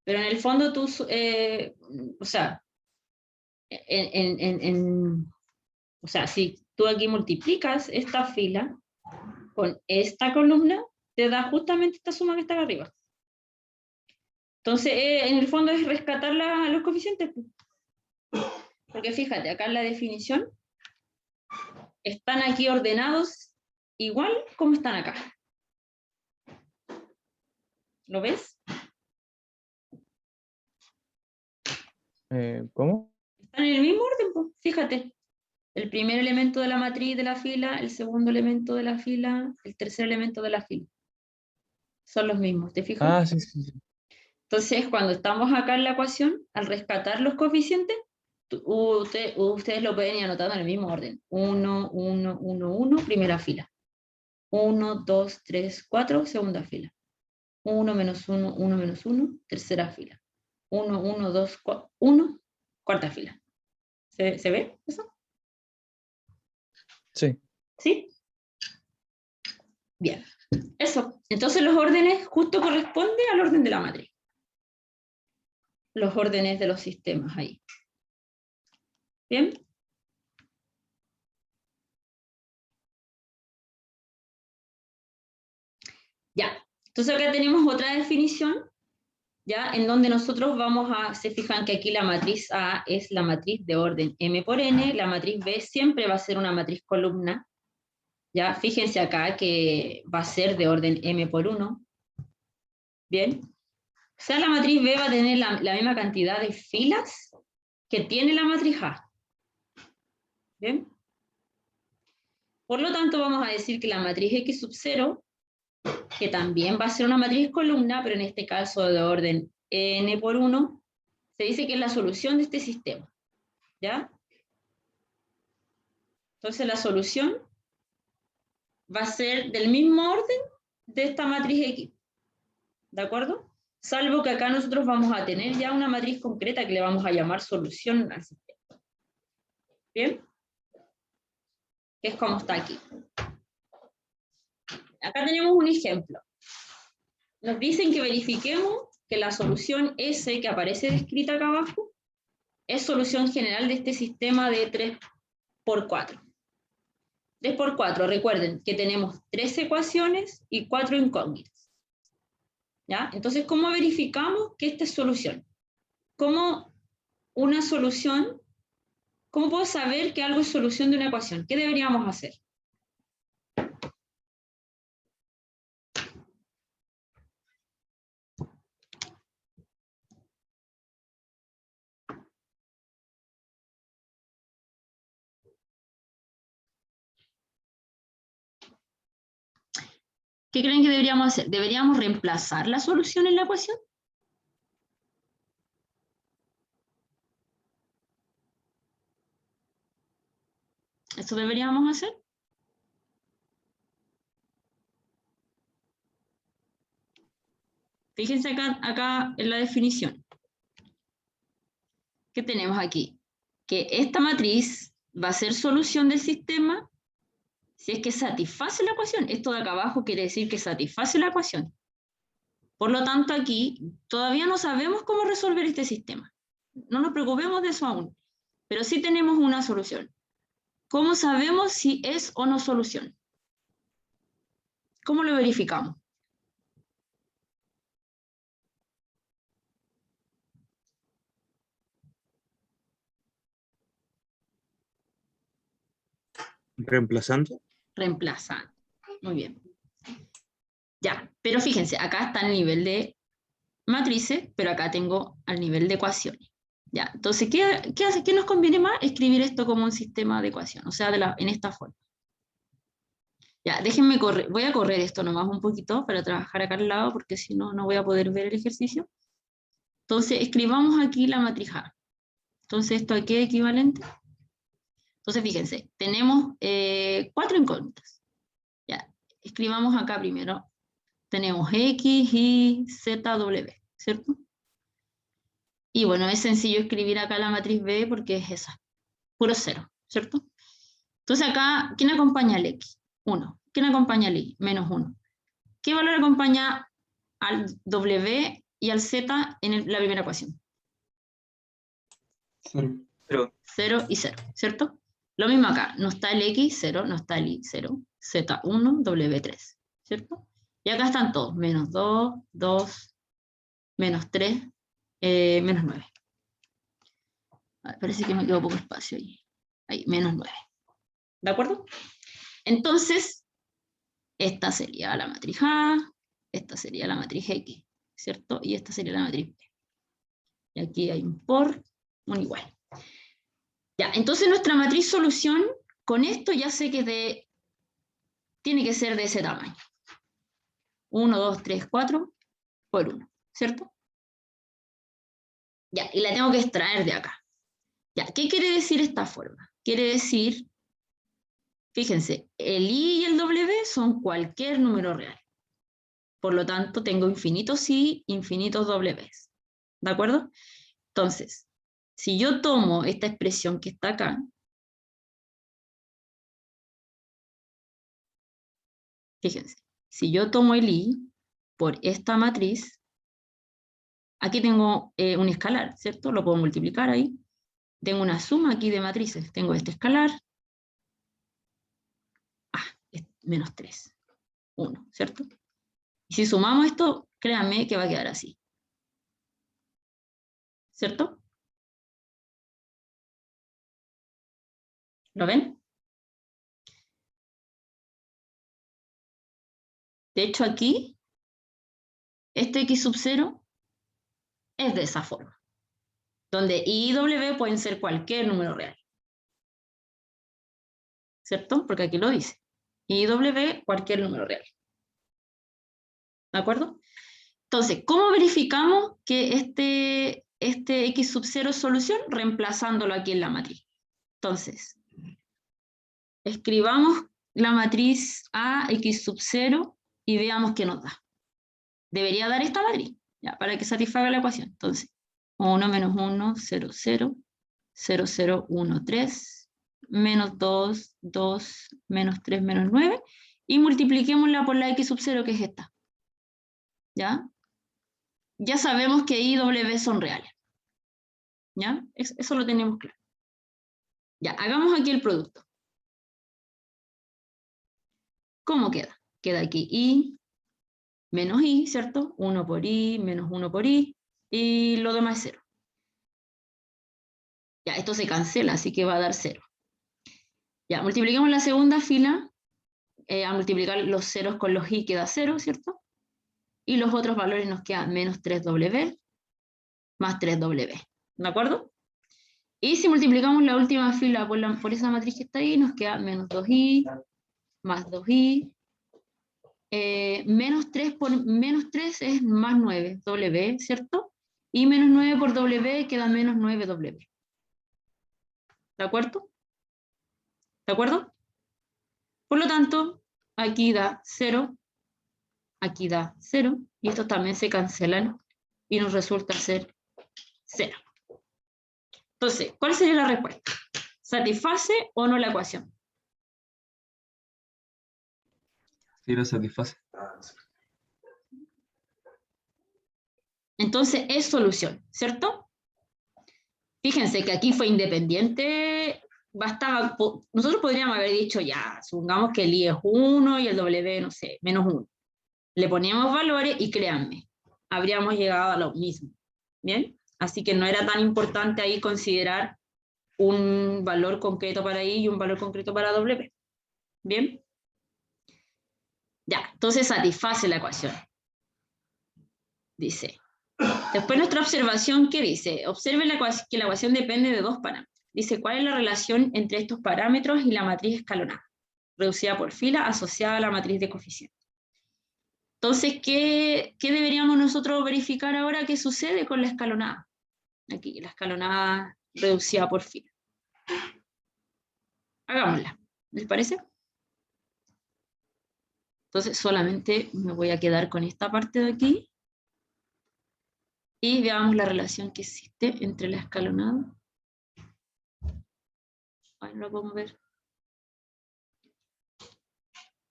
Pero en el fondo tú, o sea, o sea, si tú aquí multiplicas esta fila con esta columna, te da justamente esta suma que está acá arriba. Entonces, en el fondo es rescatar los coeficientes. Porque fíjate, acá en la definición están aquí ordenados igual como están acá. ¿Lo ves? ¿cómo? Están en el mismo orden, pues. Fíjate. El primer elemento de la matriz de la fila, el segundo elemento de la fila, el tercer elemento de la fila. Son los mismos, ¿te fijas? Sí, sí, sí. Entonces, cuando estamos acá en la ecuación, al rescatar los coeficientes, ustedes lo pueden ir anotando en el mismo orden. 1, 1, 1, 1, primera fila. 1, 2, 3, 4, segunda fila. 1 menos 1, 1 menos 1, tercera fila. 1, 1, 2, 1, cuarta fila. ¿Se ve eso? Sí. ¿Sí? Bien. Eso. Entonces los órdenes justo corresponden al orden de la matriz. Los órdenes de los sistemas ahí. ¿Bien? Ya. Entonces acá tenemos otra definición, ya, en donde nosotros vamos a, se fijan que aquí la matriz A es la matriz de orden M por N, la matriz B siempre va a ser una matriz columna, ya, fíjense acá que va a ser de orden M por 1, ¿bien? O sea, la matriz B va a tener la misma cantidad de filas que tiene la matriz A, ¿bien? Por lo tanto, vamos a decir que la matriz X sub 0, que también va a ser una matriz columna, pero en este caso de orden N por 1, se dice que es la solución de este sistema, ¿ya? Entonces la solución va a ser del mismo orden de esta matriz X, ¿de acuerdo? Salvo que acá nosotros vamos a tener ya una matriz concreta que le vamos a llamar solución al sistema. ¿Bien? Que es como está aquí. Acá tenemos un ejemplo. Nos dicen que verifiquemos que la solución S que aparece descrita acá abajo es solución general de este sistema de 3×4. 3×4, recuerden que tenemos 3 ecuaciones y 4 incógnitas. ¿Ya? Entonces, ¿cómo verificamos que esta es solución? ¿Cómo una solución, cómo puedo saber que algo es solución de una ecuación? ¿Qué deberíamos hacer? ¿Qué creen que deberíamos hacer? ¿Deberíamos reemplazar la solución en la ecuación? ¿Eso deberíamos hacer? Fíjense acá en la definición. ¿Qué tenemos aquí? Que esta matriz va a ser solución del sistema si es que satisface la ecuación. Esto de acá abajo quiere decir que satisface la ecuación. Por lo tanto, aquí todavía no sabemos cómo resolver este sistema. No nos preocupemos de eso aún, pero sí tenemos una solución. ¿Cómo sabemos si es o no solución? ¿Cómo lo verificamos? Reemplazando. Reemplazando. Muy bien. Ya, pero fíjense, acá está el nivel de matrices, pero acá tengo al nivel de ecuaciones. Ya, entonces, ¿qué nos conviene más? Escribir esto como un sistema de ecuación, o sea, en esta forma. Ya, déjenme correr, voy a correr esto nomás un poquito para trabajar acá al lado, porque si no, no voy a poder ver el ejercicio. Entonces, escribamos aquí la matriz A. Entonces, ¿esto a qué es equivalente? Entonces, fíjense, tenemos 4 incógnitas. Ya, escribamos acá primero. Tenemos X, Y, Z, W, ¿cierto? Y bueno, es sencillo escribir acá la matriz B porque es esa, puro 0, ¿cierto? Entonces acá, ¿quién acompaña al X? 1. ¿Quién acompaña al Y? -1. ¿Qué valor acompaña al W y al Z en la primera ecuación? 0. 0 y 0, ¿cierto? Lo mismo acá, no está el X, 0, no está el Y, 0, Z, 1, W, 3, ¿cierto? Y acá están todos, -2, 2, -3, -9. Parece que me quedó poco espacio ahí. Ahí, -9. ¿De acuerdo? Entonces, esta sería la matriz A, esta sería la matriz X, ¿cierto? Y esta sería la matriz B. Y aquí hay un por, un igual. Ya, entonces nuestra matriz solución, con esto ya sé que tiene que ser de ese tamaño. 1, 2, 3, 4 por 1, ¿cierto? Ya, y la tengo que extraer de acá. Ya, ¿qué quiere decir esta forma? Quiere decir, fíjense, el I y el W son cualquier número real. Por lo tanto, tengo infinitos I, infinitos W. ¿De acuerdo? Entonces, si yo tomo esta expresión que está acá, fíjense, Si yo tomo el I por esta matriz, aquí tengo un escalar, ¿cierto? Lo puedo multiplicar ahí. Tengo una suma aquí de matrices. Tengo este escalar. Es menos 3. 1, ¿cierto? Y si sumamos esto, créanme que va a quedar así. ¿Cierto? ¿Lo ven? De hecho, aquí, este x sub 0 es de esa forma, donde I y W pueden ser cualquier número real. ¿Cierto? Porque aquí lo dice. I y W, cualquier número real. ¿De acuerdo? Entonces, ¿cómo verificamos que este x sub 0 es solución? Reemplazándolo aquí en la matriz. Entonces, escribamos la matriz A, x sub 0, y veamos qué nos da. Debería dar esta matriz, ya, para que satisfaga la ecuación. Entonces, 1 menos 1, 0, 0, 0, 0, 1, 3, menos 2, 2, menos 3, menos 9, y multipliquémosla por la x sub 0, que es esta. ¿Ya? Ya sabemos que I y W son reales. ¿Ya? Eso lo tenemos claro. Ya, hagamos aquí el producto. ¿Cómo queda? Queda aquí I menos I, ¿cierto? 1 por I, menos 1 por I, y lo demás es 0. Ya, esto se cancela, así que va a dar 0. Ya, multipliquemos la segunda fila. A multiplicar los ceros con los I queda 0, ¿cierto? Y los otros valores nos quedan menos 3W más 3W. ¿De acuerdo? Y si multiplicamos la última fila por esa matriz que está ahí, nos queda menos 2I más 2I. Menos 3 por menos 3 es más 9, W, ¿cierto? Y menos 9 por W queda menos 9W. ¿De acuerdo? ¿De acuerdo? Por lo tanto, aquí da 0, aquí da 0, y estos también se cancelan, y nos resulta ser 0. Entonces, ¿cuál sería la respuesta? ¿Satisface o no la ecuación? Sí, lo satisface. Entonces es solución, ¿cierto? Fíjense que aquí fue independiente, bastaba, nosotros podríamos haber dicho ya, supongamos que el I es 1 y el W, no sé, menos 1. Le poníamos valores y créanme, habríamos llegado a lo mismo, ¿bien? Así que no era tan importante ahí considerar un valor concreto para I y un valor concreto para W, ¿bien? Ya, entonces satisface la ecuación. Dice. Después nuestra observación, ¿qué dice? Observe que la ecuación depende de dos parámetros. Dice, ¿cuál es la relación entre estos parámetros y la matriz escalonada? Reducida por fila asociada a la matriz de coeficientes. Entonces, ¿qué deberíamos nosotros verificar ahora qué sucede con la escalonada? Aquí, la escalonada reducida por fila. Hagámosla. ¿Les parece? Entonces, solamente me voy a quedar con esta parte de aquí. Y veamos la relación que existe entre la escalonada. Ahí no lo podemos ver.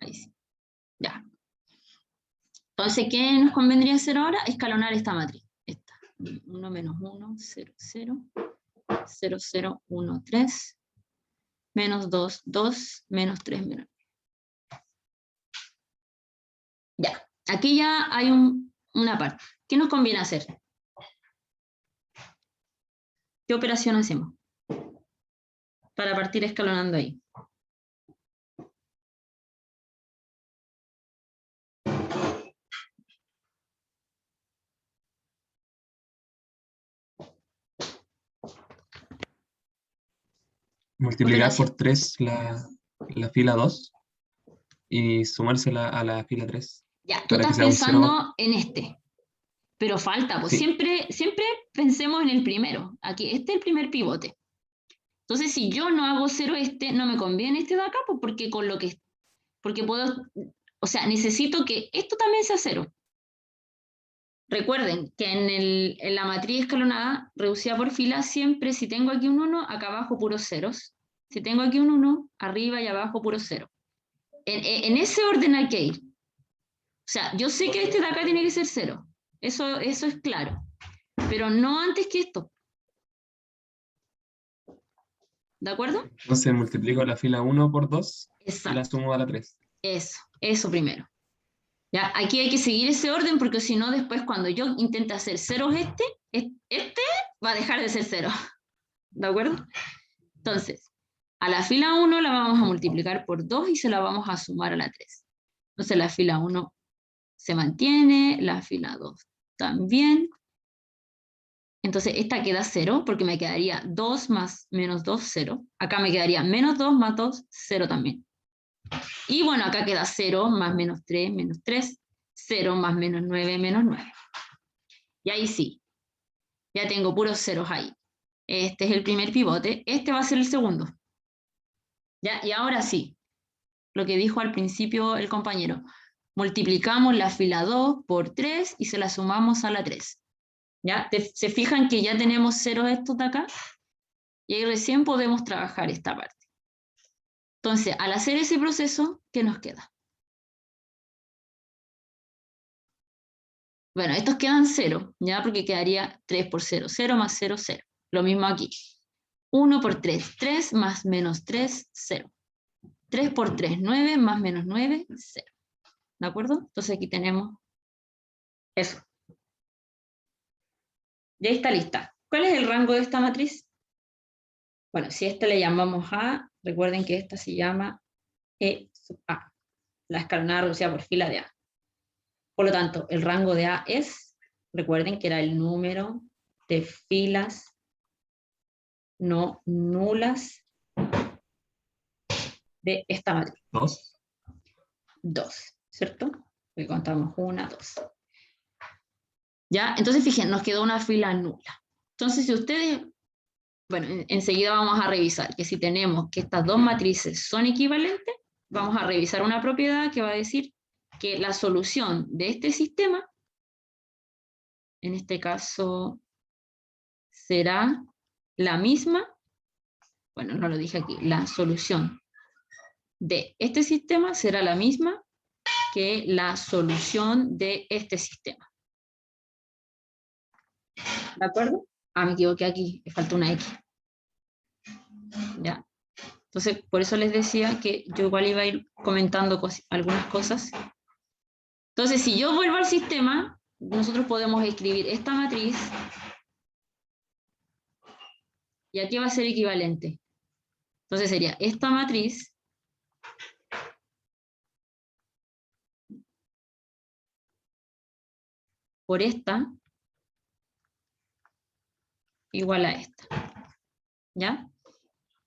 Ahí sí. Ya. Entonces, ¿qué nos convendría hacer ahora? Escalonar esta matriz. Esta. 1 menos 1, 0, 0. 0, 0, 1, 3. Menos 2, 2. Menos 3, menos 9. Ya. Aquí ya hay una parte. ¿Qué nos conviene hacer? ¿Qué operación hacemos? Para partir escalonando ahí. Multiplicar por 3 la fila 2 y sumársela a la fila 3. Ya, tú para que estás sea un cero. pensando en este. Pero falta, pues Sí. siempre pensemos en el primero. Aquí, este es el primer pivote. Entonces, si yo no hago 0 no me conviene este de acá, pues porque puedo, o sea, necesito que esto también sea 0. Recuerden que en la matriz escalonada, reducida por fila, siempre si tengo aquí un 1, acá abajo puros ceros. Si tengo aquí un 1, arriba y abajo puros 0. En ese orden hay que ir. sea, yo sé que este de acá tiene que ser 0. Eso es claro. Pero no antes que esto. ¿De acuerdo? Entonces multiplico la fila 1 por 2 y la Exacto. sumo a la 3. Eso primero. Ya, aquí hay que seguir ese orden porque si no, después cuando yo intente hacer ceros este va a dejar de ser 0. ¿De acuerdo? Entonces, a la fila 1 la vamos a multiplicar por 2 y se la vamos a sumar a la 3. Entonces la fila 1 se mantiene, la fila 2 también. Entonces esta queda 0 porque me quedaría 2 más menos 2, 0. Acá me quedaría menos 2 más 2, 0 también. Y bueno, acá queda 0 más menos 3, 0 más menos 9, menos 9. Y ahí sí, ya tengo puros ceros ahí. Este es el primer pivote, este va a ser el segundo. ¿Ya? Y ahora sí, lo que dijo al principio el compañero. Multiplicamos la fila 2 por 3 y se la sumamos a la 3. ¿Ya? ¿Se fijan que ya tenemos ceros estos de acá? Y ahí recién podemos trabajar esta parte. Entonces, al hacer ese proceso, ¿qué nos queda? Bueno, estos quedan 0, ¿ya? Porque quedaría 3 por 0, 0 más 0, 0. Lo mismo aquí. 1 por 3, 3 más menos 3, 0. 3 por 3, 9 más menos 9, 0. ¿De acuerdo? Entonces aquí tenemos eso. Ya está lista. ¿Cuál es el rango de esta matriz? Bueno, si esta le llamamos A, recuerden que esta se llama E sub A, la escalonada reducida por fila de A. Por lo tanto, el rango de A es, recuerden que era el número de filas no nulas de esta matriz. 2. 2, ¿cierto? Porque contamos 1, 2. ¿Ya? Entonces, fíjense, nos quedó una fila nula. Entonces, si ustedes, bueno, enseguida vamos a revisar que si tenemos que estas dos matrices son equivalentes, vamos a revisar una propiedad que va a decir que la solución de este sistema, en este caso, será la misma, bueno, no lo dije aquí, la solución de este sistema será la misma que la solución de este sistema. ¿De acuerdo? Ah, me equivoqué aquí, me falta una X. ¿Ya? Entonces, por eso les decía que yo igual iba a ir comentando algunas cosas. Entonces, si yo vuelvo al sistema, nosotros podemos escribir esta matriz y aquí va a ser equivalente. Entonces sería esta matriz por esta igual a esta. ¿Ya?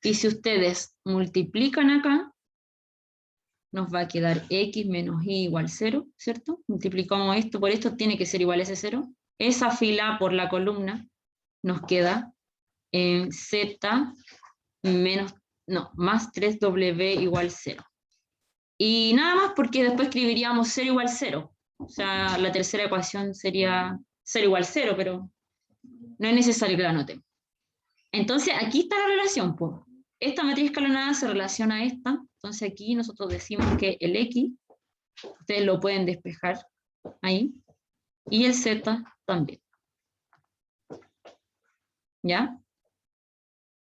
Y si ustedes multiplican acá, nos va a quedar x menos y igual 0, ¿cierto? Multiplicamos esto por esto, tiene que ser igual a ese 0. Esa fila por la columna nos queda en z menos, no, más 3w igual 0. Y nada más porque después escribiríamos 0 igual 0. O sea, la tercera ecuación sería 0 igual 0, pero no es necesario que la anotemos. Entonces, aquí está la relación, pues. Esta matriz escalonada se relaciona a esta, entonces aquí nosotros decimos que el X, ustedes lo pueden despejar ahí, y el Z también. ¿Ya?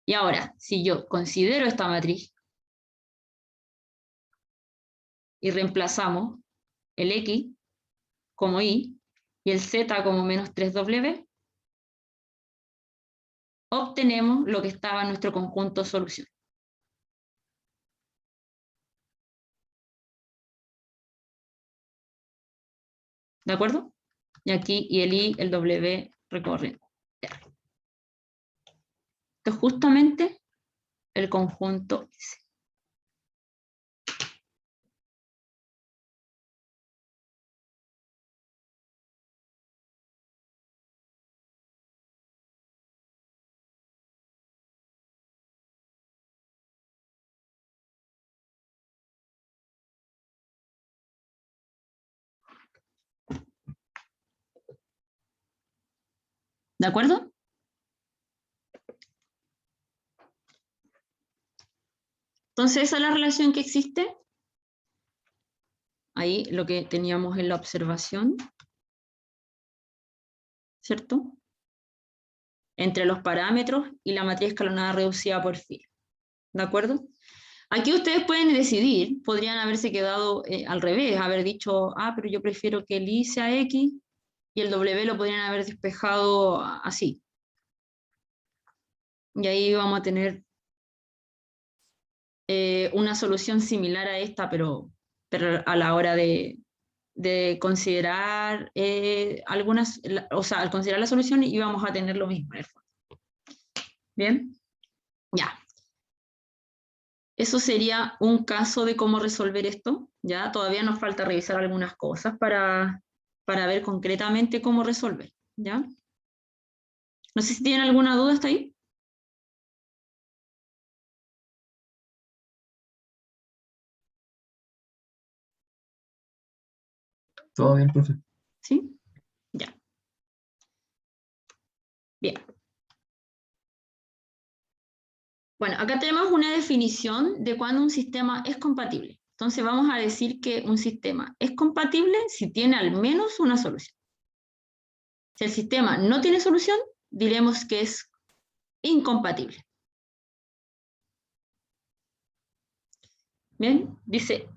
Y ahora, si yo considero esta matriz y reemplazamos el X como Y y el Z como menos 3W, obtenemos lo que estaba en nuestro conjunto solución. ¿De acuerdo? Y aquí, y el I, el W recorren. Esto es justamente el conjunto S. ¿De acuerdo? Entonces, esa es la relación que existe. ahí lo que teníamos en la observación, ¿cierto? Entre los parámetros y la matriz escalonada reducida por fila. ¿De acuerdo? Aquí ustedes pueden decidir, podrían haberse quedado al revés, haber dicho, pero yo prefiero que el I sea X, y el W lo podrían haber despejado así. Y ahí vamos a tener una solución similar a esta, pero a la hora de considerar algunas, o sea, al considerar la solución íbamos a tener lo mismo en el fondo. ¿Bien? Ya. Eso sería un caso de cómo resolver esto. Ya todavía nos falta revisar algunas cosas para ver concretamente cómo resolver. ¿Ya? No sé si tienen alguna duda hasta ahí. Todo bien, profe. ¿Sí? Ya. Bien. Bueno, acá tenemos una definición de cuando un sistema es compatible. Entonces vamos a decir que un sistema es compatible si tiene al menos una solución. Si el sistema no tiene solución, diremos que es incompatible. Bien, dice,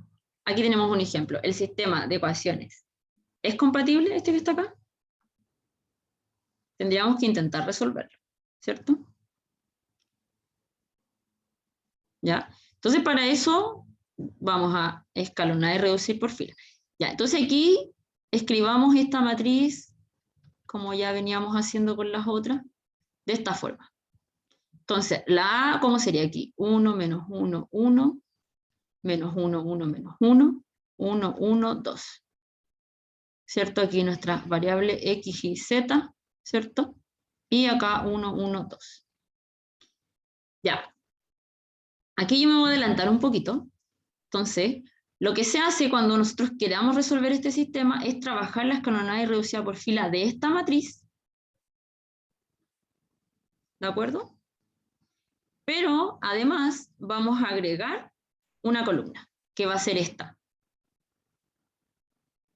aquí tenemos un ejemplo. El sistema de ecuaciones es compatible, este que está acá. Tendríamos que intentar resolverlo, ¿cierto? ¿Ya? Entonces para eso vamos a escalonar y reducir por fila. Ya, entonces aquí escribamos esta matriz, como ya veníamos haciendo con las otras, de esta forma. Entonces, la A, ¿cómo sería aquí? 1, menos 1, 1, menos 1, 1, menos 1, 1, 1, 2. ¿Cierto? Aquí nuestra variable X y Z, ¿cierto? Y acá 1, 1, 2. Ya. Aquí yo me voy a adelantar un poquito. Entonces, lo que se hace cuando nosotros queramos resolver este sistema es trabajar la escalonada y reducida por fila de esta matriz. ¿De acuerdo? Pero además vamos a agregar una columna, que va a ser esta.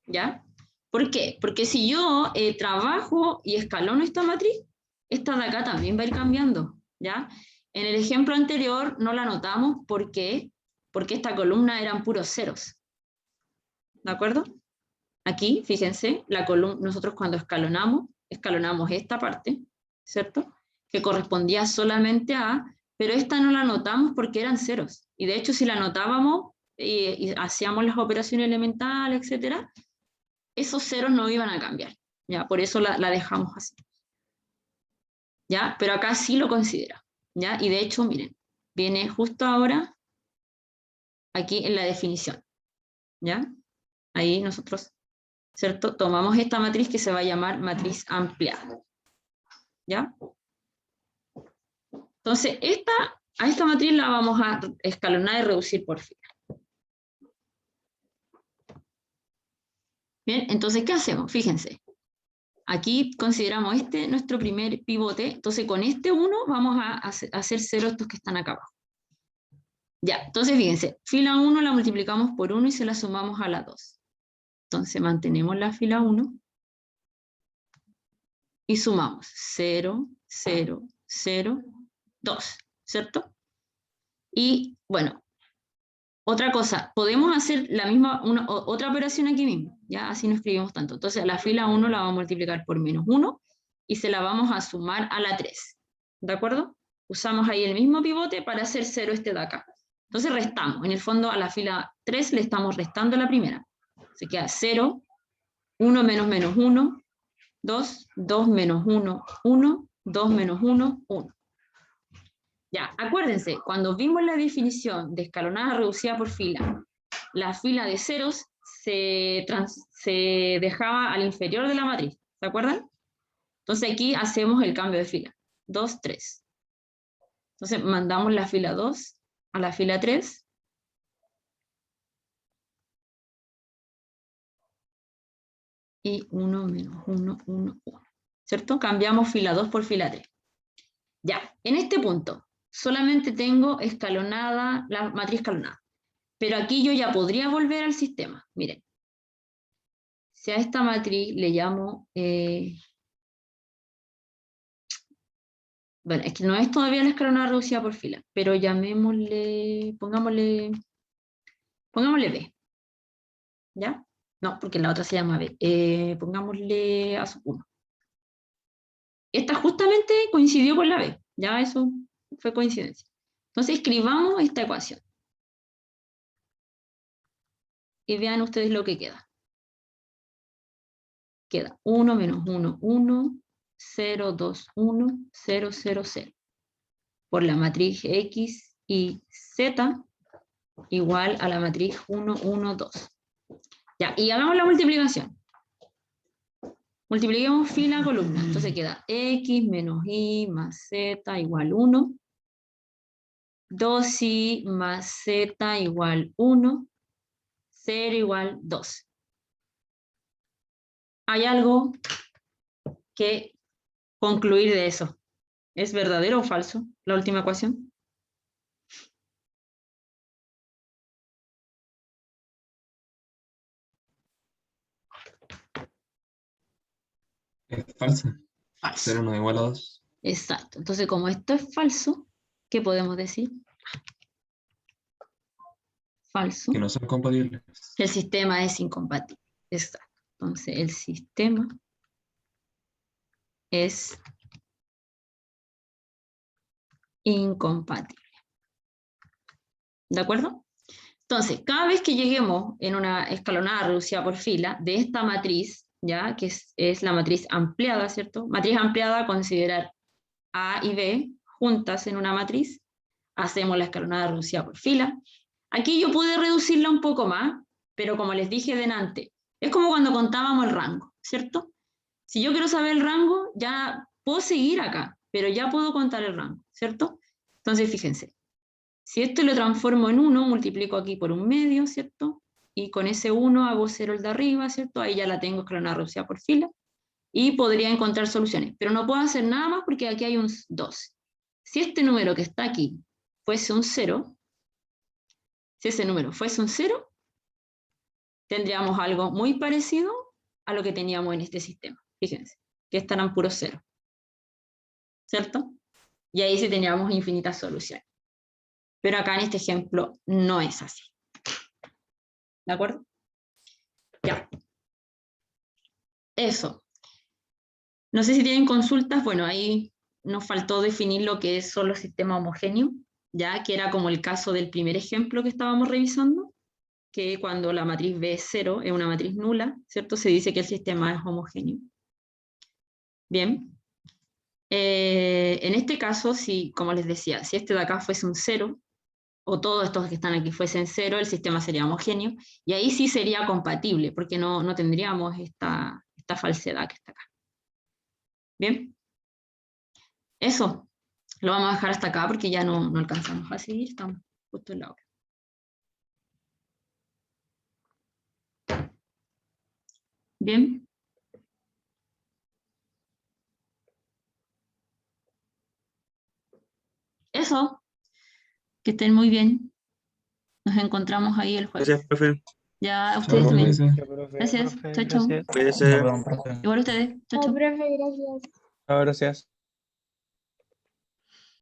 ¿Ya? ¿Por qué? Porque si yo trabajo y escalono esta matriz, esta de acá también va a ir cambiando. ¿Ya? En el ejemplo anterior no la notamos porque esta columna eran puros ceros. ¿De acuerdo? Aquí, fíjense, nosotros cuando escalonamos esta parte, ¿cierto? Que correspondía solamente a, pero esta no la notamos porque eran ceros. Y de hecho, si la notábamos y hacíamos las operaciones elementales, etcétera, esos ceros no iban a cambiar. ¿Ya? Por eso la dejamos así. ¿Ya? Pero acá sí lo considera. ¿Ya? Y de hecho, miren, viene justo ahora aquí en la definición. ¿Ya? Ahí nosotros, ¿cierto? Tomamos esta matriz que se va a llamar matriz ampliada. ¿Ya? Entonces, a esta matriz la vamos a escalonar y reducir por fila. Bien, entonces, ¿qué hacemos? Fíjense. Aquí consideramos nuestro primer pivote. Entonces, con este 1 vamos a hacer 0 estos que están acá abajo. Ya, entonces fíjense. Fila 1 la multiplicamos por 1 y se la sumamos a la 2. Entonces, mantenemos la fila 1. Y sumamos 0, 0, 0, 2, ¿cierto? Y bueno, otra cosa, podemos hacer la misma, otra operación aquí mismo, ya así no escribimos tanto. Entonces la fila 1 la vamos a multiplicar por menos 1 y se la vamos a sumar a la 3, ¿de acuerdo? Usamos ahí el mismo pivote para hacer 0 este de acá. Entonces restamos, en el fondo a la fila 3 le estamos restando a la primera. Se queda 0, 1 menos menos 1, 2, 2 menos 1, 1, 2 menos 1, 1. Ya, acuérdense, cuando vimos la definición de escalonada reducida por fila, la fila de ceros se dejaba al inferior de la matriz, ¿se acuerdan? Entonces aquí hacemos el cambio de fila, 2, 3. Entonces mandamos la fila 2 a la fila 3. Y 1 menos 1, 1, 1. ¿Cierto? Cambiamos fila 2 por fila 3. Ya, en este punto solamente tengo escalonada, la matriz escalonada. Pero aquí yo ya podría volver al sistema. Miren, si a esta matriz le llamo, bueno, es que no es todavía la escalonada reducida por fila, pero llamémosle, pongámosle B, ¿ya? No, porque la otra se llama B. Pongámosle A sub 1. Esta justamente coincidió con la B, ya eso fue coincidencia. Entonces escribamos esta ecuación. Y vean ustedes lo que queda. Queda 1 menos 1, 1, 0, 2, 1, 0, 0, 0. Por la matriz X y Z igual a la matriz 1, 1, 2. Ya, y hagamos la multiplicación. Multipliquemos fila a columna. Entonces queda X menos Y más Z igual 1. 2Y más Z igual 1. 0 igual 2. Hay algo que concluir de eso. ¿Es verdadero o falso la última ecuación? Es falsa. Falso. 0 no es igual a 2. Exacto. Entonces, como esto es falso, ¿qué podemos decir? Falso. Que no son compatibles. El sistema es incompatible. Exacto. Entonces, el sistema es incompatible. ¿De acuerdo? Entonces, cada vez que lleguemos en una escalonada reducida por fila de esta matriz, ¿ya? Que es la matriz ampliada, ¿cierto? Matriz ampliada, considerar A y B juntas en una matriz, hacemos la escalonada reducida por fila. Aquí yo pude reducirla un poco más, pero como les dije delante, es como cuando contábamos el rango, ¿cierto? Si yo quiero saber el rango, ya puedo seguir acá, pero ya puedo contar el rango, ¿cierto? Entonces, fíjense, si esto lo transformo en 1, multiplico aquí por 1/2, ¿cierto? Y con ese 1 hago 0 el de arriba, ¿cierto? Ahí ya la tengo escalonada reducida por fila. Y podría encontrar soluciones, pero no puedo hacer nada más porque aquí hay un 2. Si este número que está aquí fuese un 0, si ese número fuese un 0, tendríamos algo muy parecido a lo que teníamos en este sistema. Fíjense, que estarán puros 0. ¿Cierto? Y ahí sí teníamos infinitas soluciones. Pero acá en este ejemplo no es así. ¿De acuerdo? Ya. Eso. No sé si tienen consultas. Bueno, ahí nos faltó definir lo que son los sistemas homogéneos, ya que era como el caso del primer ejemplo que estábamos revisando, que cuando la matriz B es 0, es una matriz nula, ¿cierto? Se dice que el sistema es homogéneo. Bien. En este caso, si, como les decía, si este de acá fuese un 0, o todos estos que están aquí fuesen 0, el sistema sería homogéneo, y ahí sí sería compatible, porque no tendríamos esta falsedad que está acá. Bien. Eso. Lo vamos a dejar hasta acá porque ya no alcanzamos a seguir, estamos justo en la hora. Bien. Eso. Que estén muy bien. Nos encontramos ahí el jueves. Gracias, profe. Ya, a Chao, ustedes también. profe. Gracias. Chao, chao. Cuídese. Nos vemos, profe. Igual a ustedes. Chao, chao. Profe, gracias. Chao, gracias.